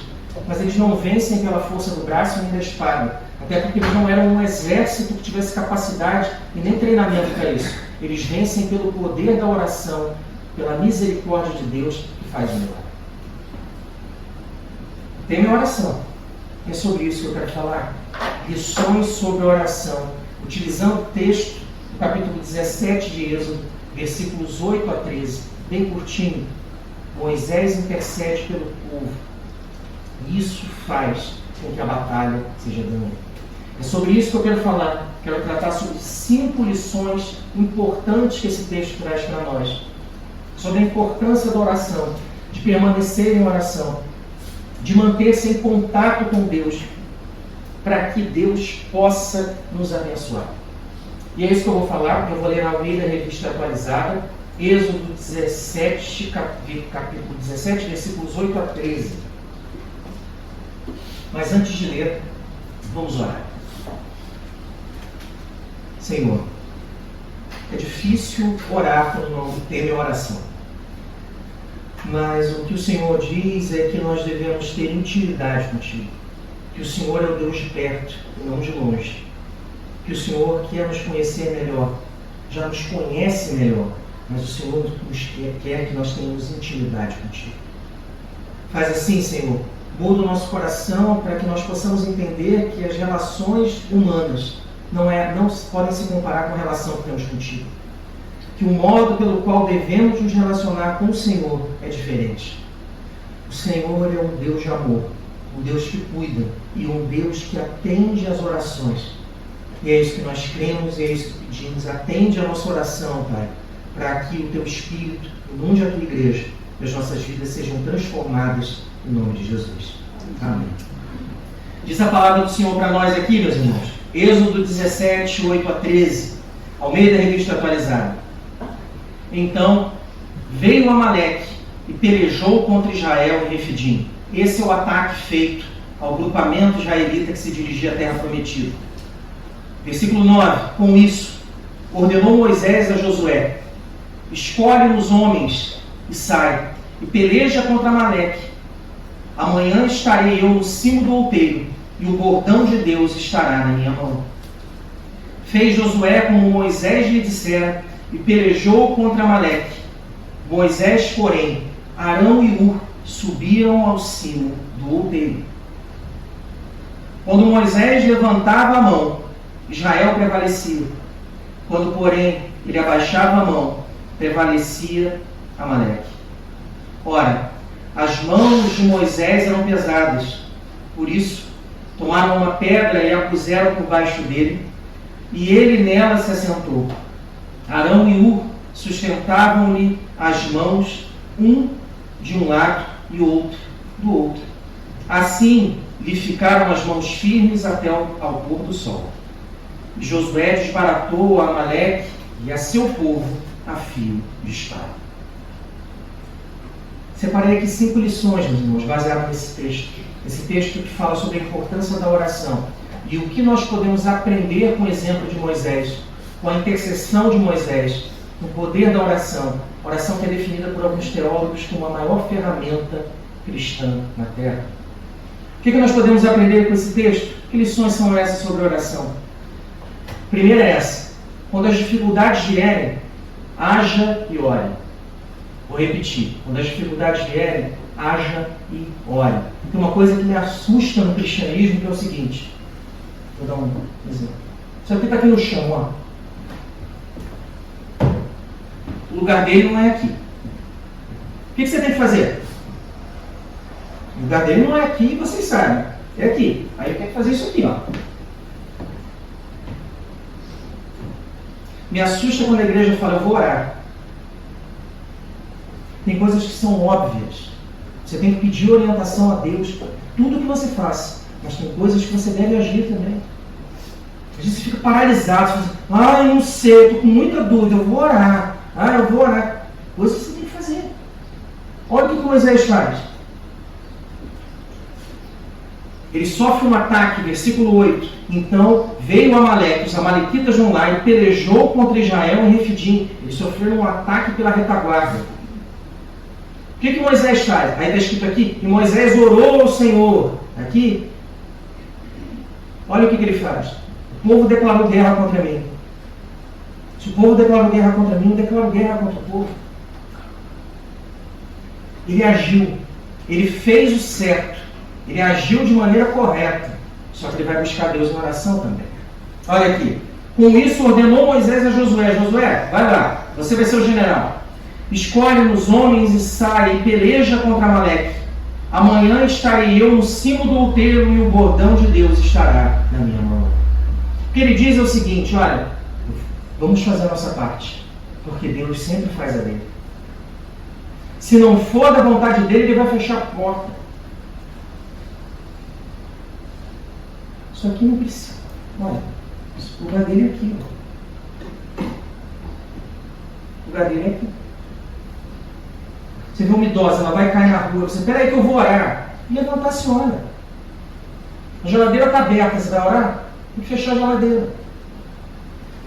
Mas eles não vencem pela força do braço nem da espada, até porque eles não eram um exército que tivesse capacidade e nem treinamento para isso. Eles vencem pelo poder da oração, pela misericórdia de Deus que faz o milagre. Tem minha oração. É sobre isso que eu quero falar. Lições sobre oração, utilizando o texto do capítulo 17 de Êxodo, versículos 8 a 13, bem curtinho. Moisés intercede pelo povo. E isso faz com que a batalha seja ganha. É sobre isso que eu quero falar. Quero tratar sobre 5 lições importantes que esse texto traz para nós. Sobre a importância da oração, de permanecer em oração, de manter-se em contato com Deus, para que Deus possa nos abençoar. E é isso que eu vou falar, porque eu vou ler na Almeida Revista Atualizada, Êxodo 17, capítulo 17, versículos 8 a 13. Mas antes de ler, vamos orar. Senhor, é difícil orar quando não tem a oração. Mas o que o Senhor diz é que nós devemos ter intimidade contigo. Que o Senhor é o Deus de perto e não de longe. Que o Senhor quer nos conhecer melhor. Já nos conhece melhor. Mas o Senhor quer que nós tenhamos intimidade contigo. Faz assim, Senhor. Muda o nosso coração para que nós possamos entender que as relações humanas não podem se comparar com a relação que temos contigo. Que o modo pelo qual devemos nos relacionar com o Senhor é diferente. O Senhor é um Deus de amor, um Deus que cuida e um Deus que atende às orações. E é isso que nós cremos e é isso que pedimos. Atende a nossa oração, Pai, para que o Teu Espírito inunde a Tua igreja e as nossas vidas sejam transformadas em nome de Jesus. Amém. Diz a palavra do Senhor para nós aqui, meus irmãos. Êxodo 17, 8 a 13. Almeida Revista Atualizada. Então veio Amaleque e pelejou contra Israel em Refidim. Esse é o ataque feito ao grupamento israelita que se dirigia à terra prometida. Versículo 9. Com isso, ordenou Moisés a Josué: escolhe os homens e sai, e peleja contra Amaleque. Amanhã estarei eu no cimo do outeiro, e o bordão de Deus estará na minha mão. Fez Josué como Moisés lhe dissera, e pelejou contra Amaleque. Moisés, porém, Arão e Hur subiram ao cimo do outeiro. Quando Moisés levantava a mão, Israel prevalecia. Quando, porém, ele abaixava a mão, prevalecia Amaleque. Ora, as mãos de Moisés eram pesadas. Por isso, tomaram uma pedra e a puseram por baixo dele, e ele nela se assentou. Arão e Hur sustentavam-lhe as mãos, um de um lado e outro do outro. Assim lhe ficaram as mãos firmes até ao pôr do sol. E Josué desbaratou a Amaleque e a seu povo a fio de espada. Separei aqui 5 lições, meus irmãos, baseadas nesse texto. Esse texto que fala sobre a importância da oração e o que nós podemos aprender com o exemplo de Moisés, com a intercessão de Moisés, com o poder da oração. Oração que é definida por alguns teólogos como a maior ferramenta cristã na Terra. O que nós podemos aprender com esse texto? Que lições são essas sobre oração? Primeira é essa: quando as dificuldades vierem, haja e ore. Vou repetir: quando as dificuldades vierem, haja e ore. Tem uma coisa que me assusta no cristianismo, que é o seguinte. Vou dar um exemplo. Isso aqui está aqui no chão, ó. O lugar dele não é aqui. O que você tem que fazer? O lugar dele não é aqui, vocês sabem. É aqui. Aí eu tenho que fazer isso aqui, ó. Me assusta quando a igreja fala, eu vou orar. Tem coisas que são óbvias. Você tem que pedir orientação a Deus para tudo que você faça. Mas tem coisas que você deve agir também. Às vezes você fica paralisado. Você fala, eu não sei, estou com muita dúvida, eu vou orar. Eu vou orar. Coisas que você tem que fazer. Olha o que Moisés faz. Ele sofre um ataque, versículo 8. Então veio Amaleque, os amalequitas vão lá e pelejou contra Israel em Refidim. Eles sofreram um ataque pela retaguarda. O que Moisés faz? Aí está escrito aqui, e Moisés orou ao Senhor. Aqui, olha o que ele faz. O povo declarou guerra contra mim. Se o povo declarou guerra contra mim, eu declaro guerra contra o povo. Ele agiu. Ele fez o certo. Ele agiu de maneira correta. Só que ele vai buscar Deus na oração também. Olha aqui. Com isso ordenou Moisés a Josué. Josué, vai lá. Você vai ser o general. Escolhe-nos homens e sai e peleja contra Amaleque. Amanhã estarei eu no cimo do outeiro e o bordão de Deus estará na minha mão. O que ele diz é o seguinte, olha, vamos fazer a nossa parte, porque Deus sempre faz a dele. Se não for da vontade dele, ele vai fechar a porta. Isso aqui não precisa. Olha, o lugar dele é aqui. O lugar dele é aqui. Você vê uma idosa, ela vai cair na rua, você, peraí que eu vou orar. E levantar, se ora. A geladeira está aberta, você vai orar? Tem que fechar a geladeira.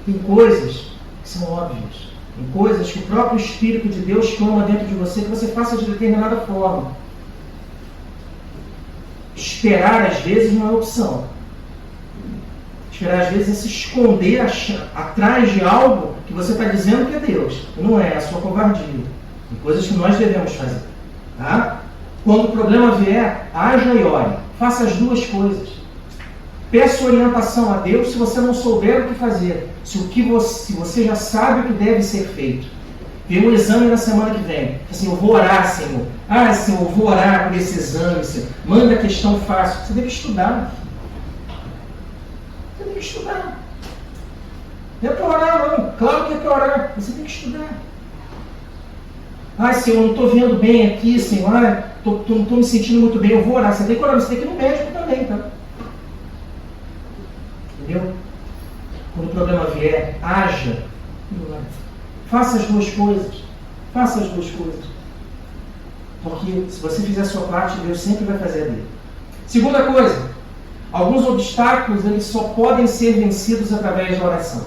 Tem coisas que são óbvias. Tem coisas que o próprio Espírito de Deus clama dentro de você, que você faça de determinada forma. Esperar, às vezes, não é opção. Esperar, às vezes, é se esconder atrás de algo que você está dizendo que é Deus. Não é, é a sua covardia. Tem coisas que nós devemos fazer. Tá? Quando o problema vier, haja e ore. Faça as duas coisas. Peça orientação a Deus se você não souber o que fazer. Se você já sabe o que deve ser feito. Vê um exame na semana que vem. Assim, eu vou orar, Senhor. Senhor, eu vou orar por esse exame, Senhor. Manda a questão fácil. Você deve estudar. Você tem que estudar. Não é para orar, não. Claro que é para orar. Você tem que estudar. Senhor, não estou vendo bem aqui, Senhor. Não estou me sentindo muito bem. Eu vou orar. Você tem que orar. Você tem que ir no médico também, tá? Entendeu? Quando o problema vier, haja. Faça as duas coisas. Faça as duas coisas. Porque se você fizer a sua parte, Deus sempre vai fazer a dele. Segunda coisa. Alguns obstáculos eles só podem ser vencidos através da oração.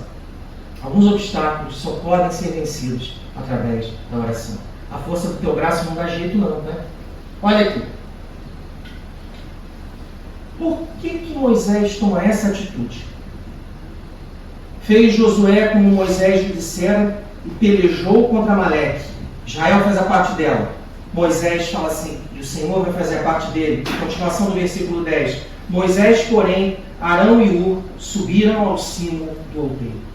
Alguns obstáculos só podem ser vencidos através da oração. A força do teu braço não dá jeito não, né? Olha aqui. Por que Moisés toma essa atitude? Fez Josué como Moisés lhe dissera e pelejou contra Amaleque. Israel faz a parte dela. Moisés fala assim, e o Senhor vai fazer a parte dele. Continuação do versículo 10. Moisés, porém, Arão e Ur subiram ao cimo do outeiro.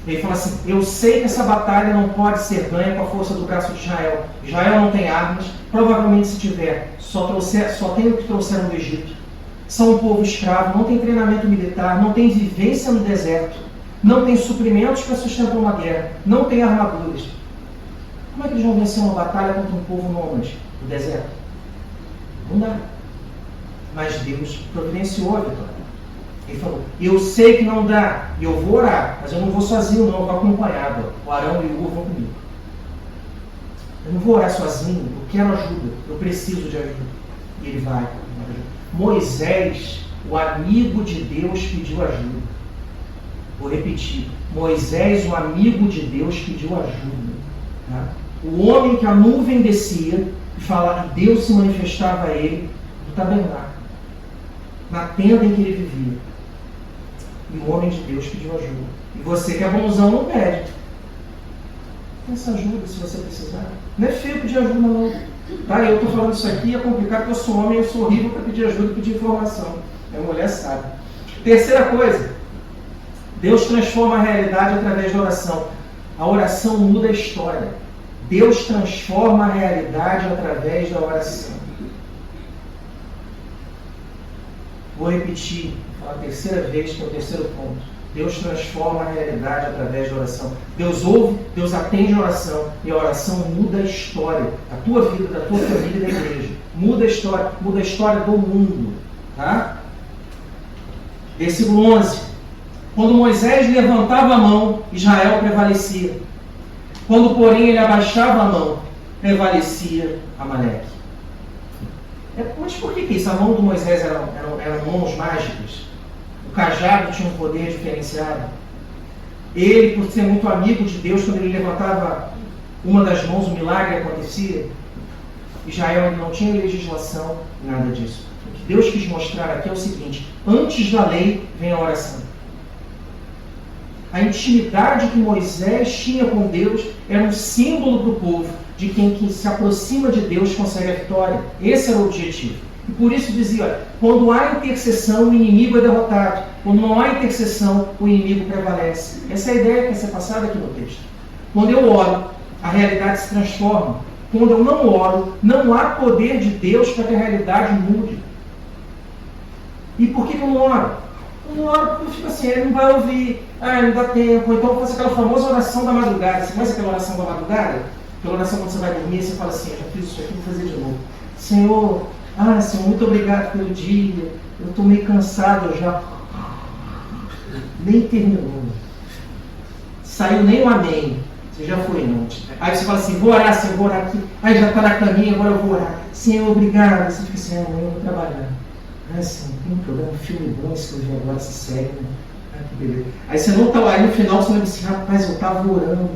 Ele fala assim, eu sei que essa batalha não pode ser ganha com a força do braço de Israel. Israel não tem armas, provavelmente se tiver, só tem o que trouxeram do Egito. São um povo escravo, não tem treinamento militar, não tem vivência no deserto, não tem suprimentos para sustentar uma guerra, não tem armaduras. Como é que eles vão vencer uma batalha contra um povo nômade no deserto? Não dá. Mas Deus providenciou a vitória. Ele falou, eu sei que não dá, e eu vou orar, mas eu não vou sozinho não, eu vou acompanhado. O Arão e o Ur vão comigo. Eu não vou orar sozinho, eu quero ajuda, eu preciso de ajuda. E ele vai. Moisés, o amigo de Deus, pediu ajuda. Vou repetir, Moisés, o amigo de Deus, pediu ajuda. Tá? O homem que a nuvem descia e Deus se manifestava a ele no tabernáculo, na tenda em que ele vivia. E o homem de Deus pediu ajuda. E você que é bonzão não pede. Peça ajuda se você precisar. Não é feio pedir ajuda não. Tá? Eu estou falando isso aqui, é complicado porque eu sou homem, eu sou horrível para pedir ajuda e pedir informação. Minha mulher sabe. Terceira coisa. Deus transforma a realidade através da oração. A oração muda a história. Deus transforma a realidade através da oração. Vou repetir a terceira vez, que é o terceiro ponto. Deus transforma a realidade através da oração. Deus ouve, Deus atende a oração, e a oração muda a história da tua vida, da tua família e da igreja. Muda a história do mundo. Tá? Versículo 11. Quando Moisés levantava a mão, Israel prevalecia. Quando, porém, ele abaixava a mão, prevalecia Amaleque. Mas por que isso? A mão do Moisés eram mãos mágicas? O cajado tinha um poder diferenciado? Ele, por ser muito amigo de Deus, quando ele levantava uma das mãos, um milagre acontecia? Israel não tinha legislação, nada disso. O que Deus quis mostrar aqui é o seguinte: antes da lei vem a oração. A intimidade que Moisés tinha com Deus era um símbolo para o povo de quem se aproxima de Deus consegue a vitória. Esse era o objetivo. E por isso dizia, olha, quando há intercessão, o inimigo é derrotado. Quando não há intercessão, o inimigo prevalece. Essa é a ideia que quer ser passada aqui no texto. Quando eu oro, a realidade se transforma. Quando eu não oro, não há poder de Deus para que a realidade mude. E por que eu não oro? Eu não oro porque eu fico assim, ele não vai ouvir, não dá tempo. Então eu faço aquela famosa oração da madrugada. Você conhece aquela oração da madrugada? Aquela oração quando você vai dormir, você fala assim, eu já fiz isso aqui, vou fazer de novo. Senhor, Senhor, muito obrigado pelo dia. Eu estou meio cansado, eu já nem terminou. Saiu nem um amém. Você já foi, não. Aí você fala assim, vou orar, Senhor, vou orar aqui. Aí já está na caminha, agora eu vou orar. Senhor, obrigado. Você fica assim, amanhã eu vou trabalhar. Senhor, tem um programa, um filme bom esse que eu vi agora, essa série, né? Que beleza. Aí você não está lá, aí no final você vai dizer, rapaz, eu estava orando.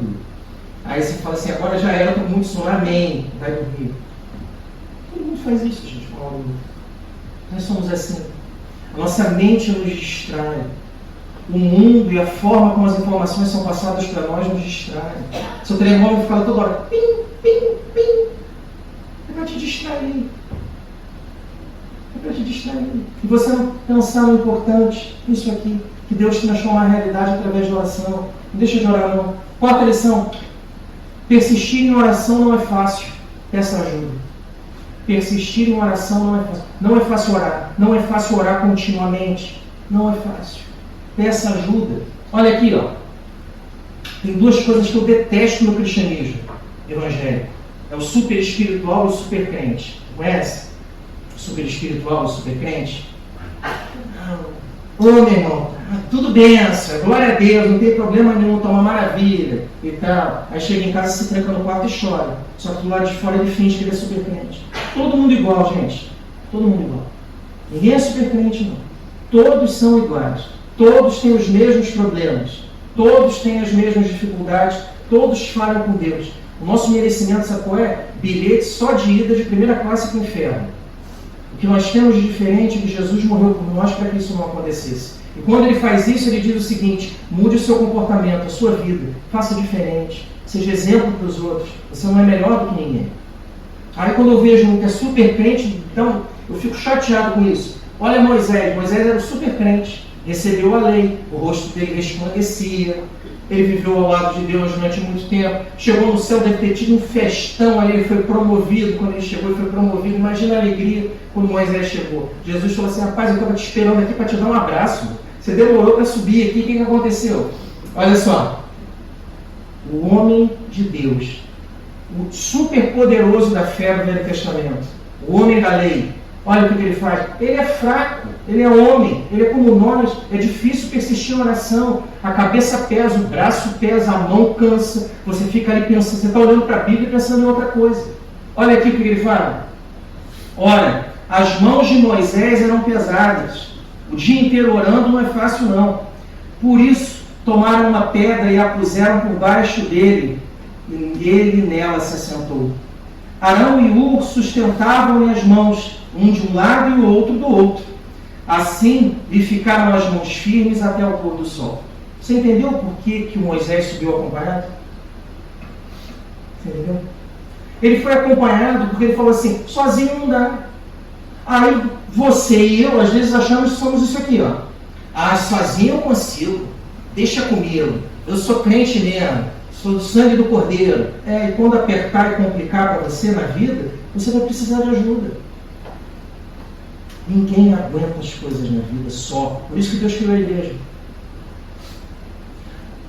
Aí você fala assim, agora já era para muito sono, amém, vai dormir. Todo mundo faz isso, gente. Nós somos assim. A nossa mente nos distrai. O mundo e a forma como as informações são passadas para nós nos distraem. Seu telemóvel fala toda hora, pim, pim, pim. É para te distrair. É para te distrair. E você não pensar no importante, isso aqui, que Deus transforma a realidade através da oração. Não deixa de orar, não. Quarta lição. Persistir em oração não é fácil. Peça ajuda. Persistir em oração não é fácil. Não é fácil orar. Não é fácil orar continuamente. Não é fácil. Peça ajuda. Olha aqui, ó. Tem duas coisas que eu detesto no cristianismo evangélico. É o super espiritual e o super crente. Conhece? O super espiritual e o super crente? Ô, meu irmão, tudo benção, glória a Deus, não tem problema nenhum, tá uma maravilha e tal. Aí chega em casa, se tranca no quarto e chora. Só que do lado de fora ele finge que ele é super crente. Todo mundo igual, gente. Todo mundo igual. Ninguém é super crente, não. Todos são iguais. Todos têm os mesmos problemas. Todos têm as mesmas dificuldades. Todos falham com Deus. O nosso merecimento, sabe qual é? Bilhete só de ida de primeira classe para o inferno. O que nós temos de diferente é que Jesus morreu por nós para que isso não acontecesse. E quando ele faz isso, ele diz o seguinte: mude o seu comportamento, a sua vida, faça diferente, seja exemplo para os outros, você não é melhor do que ninguém. Aí quando eu vejo um que é super crente, então eu fico chateado com isso. Olha Moisés era um super crente, recebeu a lei, o rosto dele resplandecia, ele viveu ao lado de Deus durante muito tempo, chegou no céu, deve ter tido um festão ali, ele foi promovido, quando ele chegou ele foi promovido, imagina a alegria quando Moisés chegou. Jesus falou assim: rapaz, eu estava te esperando aqui para te dar um abraço, você demorou para subir aqui, o que aconteceu? Olha só, o homem de Deus, o super poderoso da fé do Velho Testamento, o homem da lei, olha o que ele faz. Ele é fraco, ele é homem, ele é como nós, é difícil persistir em oração, a cabeça pesa, o braço pesa, a mão cansa, você fica ali pensando, você está olhando para a Bíblia e pensando em outra coisa. Olha aqui o que ele fala. Olha, as mãos de Moisés eram pesadas, o dia inteiro orando não é fácil não, por isso tomaram uma pedra e a puseram por baixo dele, e ele nela se assentou. Arão e Hur sustentavam-lhe as mãos, um de um lado e o outro do outro. Assim lhe ficaram as mãos firmes até o pôr do sol. Você entendeu por que o Moisés subiu acompanhado? Você entendeu? Ele foi acompanhado porque ele falou assim: sozinho não dá. Aí você e eu, às vezes, achamos que somos isso aqui, ó. Ah, sozinho eu consigo. Deixa comigo. Eu sou crente mesmo. Sou do sangue do Cordeiro. E quando apertar e complicar para você na vida, você vai precisar de ajuda. Ninguém aguenta as coisas na vida só. Por isso que Deus criou a igreja.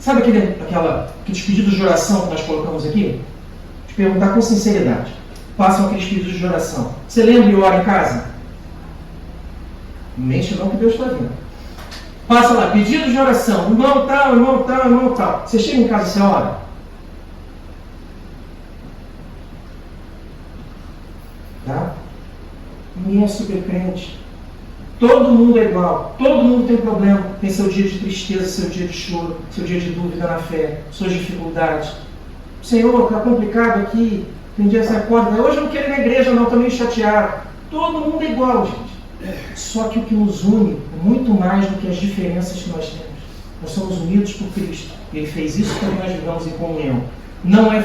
Sabe aqueles pedidos de oração que nós colocamos aqui? Te perguntar com sinceridade. Façam aqueles pedidos de oração. Você lembra e ora em casa? Não mente não que Deus está vendo. Passa lá, pedidos de oração. Irmão tal, irmão tal, irmão tal. Você chega em casa e você ora? Tá? Ninguém é super crente. Todo mundo é igual. Todo mundo tem problema. Tem seu dia de tristeza, seu dia de choro, seu dia de dúvida na fé, suas dificuldades. Senhor, está complicado aqui. Tem dia que você acorda. Hoje eu não quero ir na igreja, não, estou meio chateado. Todo mundo é igual, gente. Só que o que nos une é muito mais do que as diferenças que nós temos. Nós somos unidos por Cristo. Ele fez isso para que nós vivamos em comunhão. Não é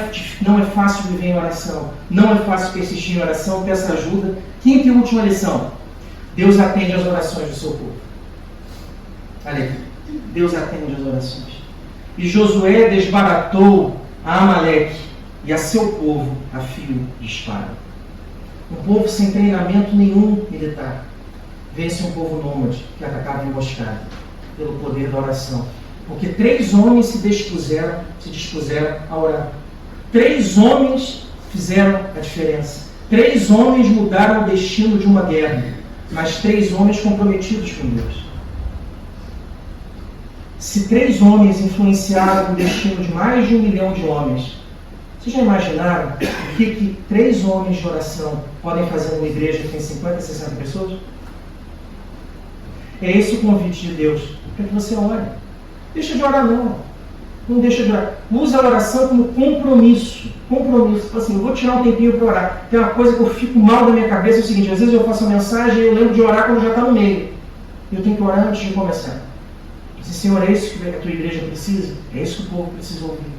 fácil viver em oração. Não é fácil persistir em oração. Peça ajuda. Quinta e última lição. Deus atende às orações do seu povo. Olha aqui. Deus atende às orações. E Josué desbaratou a Amaleque e a seu povo a fio de espada. Um povo sem treinamento nenhum militar vence um povo nômade que atacava emboscada pelo poder da oração. Porque 3 homens se dispuseram a orar. 3 homens fizeram a diferença. 3 homens mudaram o destino de uma guerra, mas 3 homens comprometidos com Deus. Se 3 homens influenciaram o destino de mais de 1 milhão de homens, vocês já imaginaram o que 3 homens de oração podem fazer numa igreja que tem 50, 60 pessoas? É esse o convite de Deus, para que você ore. Deixa de orar não. Não deixa de orar. Usa a oração como compromisso. Compromisso. Assim, eu vou tirar um tempinho para orar. Tem uma coisa que eu fico mal da minha cabeça, é o seguinte: às vezes eu faço uma mensagem e eu lembro de orar quando já está no meio. Eu tenho que orar antes de começar. Se, Senhor, é isso que a tua igreja precisa? É isso que o povo precisa ouvir.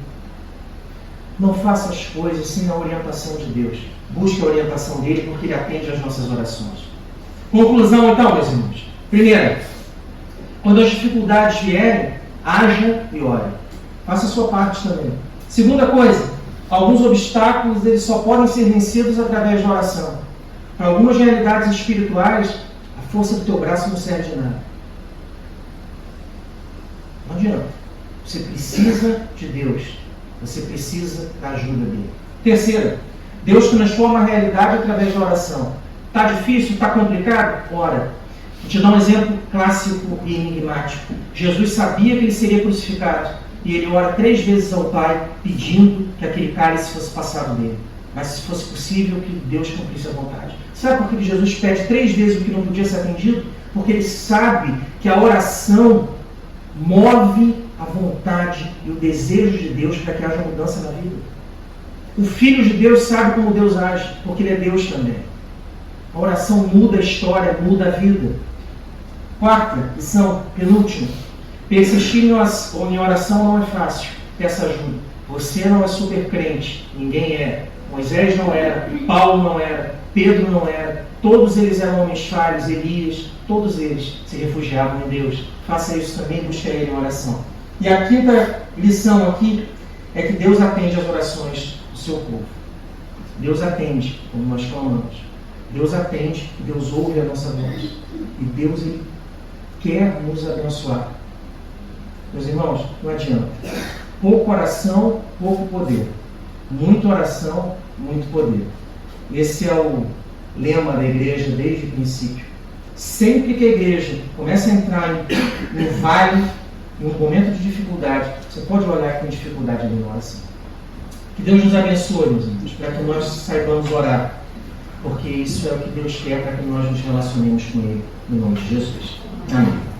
Não faça as coisas sem a orientação de Deus. Busque a orientação dele, porque ele atende às nossas orações. Conclusão, então, meus irmãos. Primeiro, quando as dificuldades vierem, haja e ore. Faça a sua parte também. Segunda coisa, alguns obstáculos eles só podem ser vencidos através da oração. Para algumas realidades espirituais, a força do teu braço não serve de nada. Não adianta. Você precisa de Deus. Você precisa da ajuda dele. Terceira, Deus transforma a realidade através da oração. Está difícil? Está complicado? Ora. Vou te dar um exemplo clássico e enigmático. Jesus sabia que ele seria crucificado e ele ora 3 vezes ao Pai pedindo que aquele cálice fosse passado dele. Mas se fosse possível que Deus cumprisse a vontade. Sabe por que Jesus pede 3 vezes o que não podia ser atendido? Porque ele sabe que a oração move a vontade e o desejo de Deus para que haja mudança na vida. O Filho de Deus sabe como Deus age, porque Ele é Deus também. A oração muda a história, muda a vida. Quarta lição, penúltima. Persistir em oração não é fácil. Peça ajuda. Você não é super crente. Ninguém é. Moisés não era. Paulo não era. Pedro não era. Todos eles eram homens falhos. Elias. Todos eles se refugiavam em Deus. Faça isso também. Busque Ele em oração. E a quinta lição aqui é que Deus atende às orações do seu povo. Deus atende, como nós clamamos. Deus atende, Deus ouve a nossa voz. E Deus Ele quer nos abençoar. Meus irmãos, não adianta. Pouco oração, pouco poder. Muita oração, muito poder. Esse é o lema da igreja desde o princípio. Sempre que a igreja começa a entrar em um vale, em um momento de dificuldade, você pode olhar com dificuldade ali na oração. Que Deus nos abençoe, meus irmãos, para que nós saibamos orar. Porque isso é o que Deus quer para que nós nos relacionemos com Ele. Em nome de Jesus. Amém.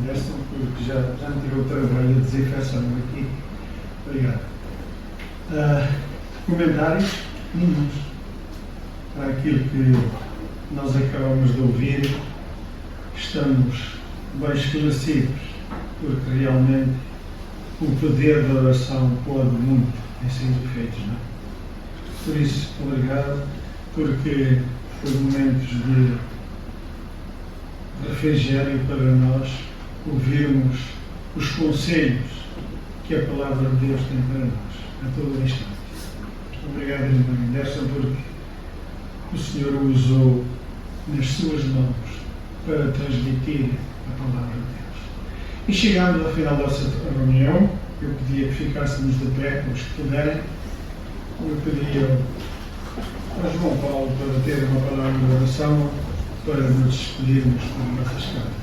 Anderson, porque já me tirou o trabalho de dizer que essa noite aqui. Obrigado. Comentários nenhuns para aquilo que nós acabamos de ouvir. Estamos bem esclarecidos, porque realmente o poder da oração pode muito em serem feitos, não é? Por isso, obrigado, porque foi momentos de refrigério para nós ouvirmos os conselhos que a palavra de Deus tem para nós, a todo instante. Obrigado, irmã Anderson, porque o Senhor o usou nas suas mãos para transmitir a palavra de Deus. E chegamos ao final da nossa reunião. Eu pedia que ficássemos de pé, os que puderem. Eu pedia a João Paulo para ter uma palavra de oração para nos despedirmos das nossas casas.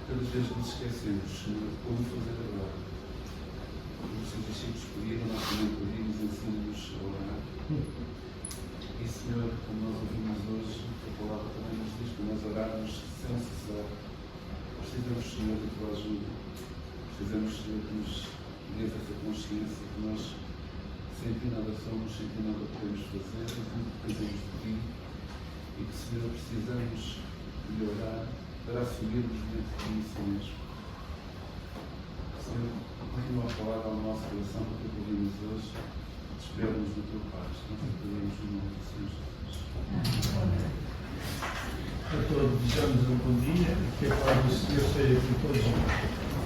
Todas vezes nos esquecemos, Senhor, como fazer agora. Os seus discípulos pediram, nós também pedimos, ensina-nos a orar. E, Senhor, como nós ouvimos hoje, a palavra também nos diz que nós orarmos sem cessar. Precisamos, Senhor, da tua ajuda. Precisamos, Senhor, que nos dês essa consciência que nós, sem ti nada somos, sem ti nada podemos fazer, e tudo dependemos de ti. E que, Senhor, precisamos de orar para assumirmos diante de ti isso mesmo. Senhor, continua a falar ao nosso coração do que pedimos hoje, esperamos do teu paz. Nós te pedimos no nome do Senhor Jesus. A todos desejamos um bom dia e que a paz do Senhor seja com todos nós.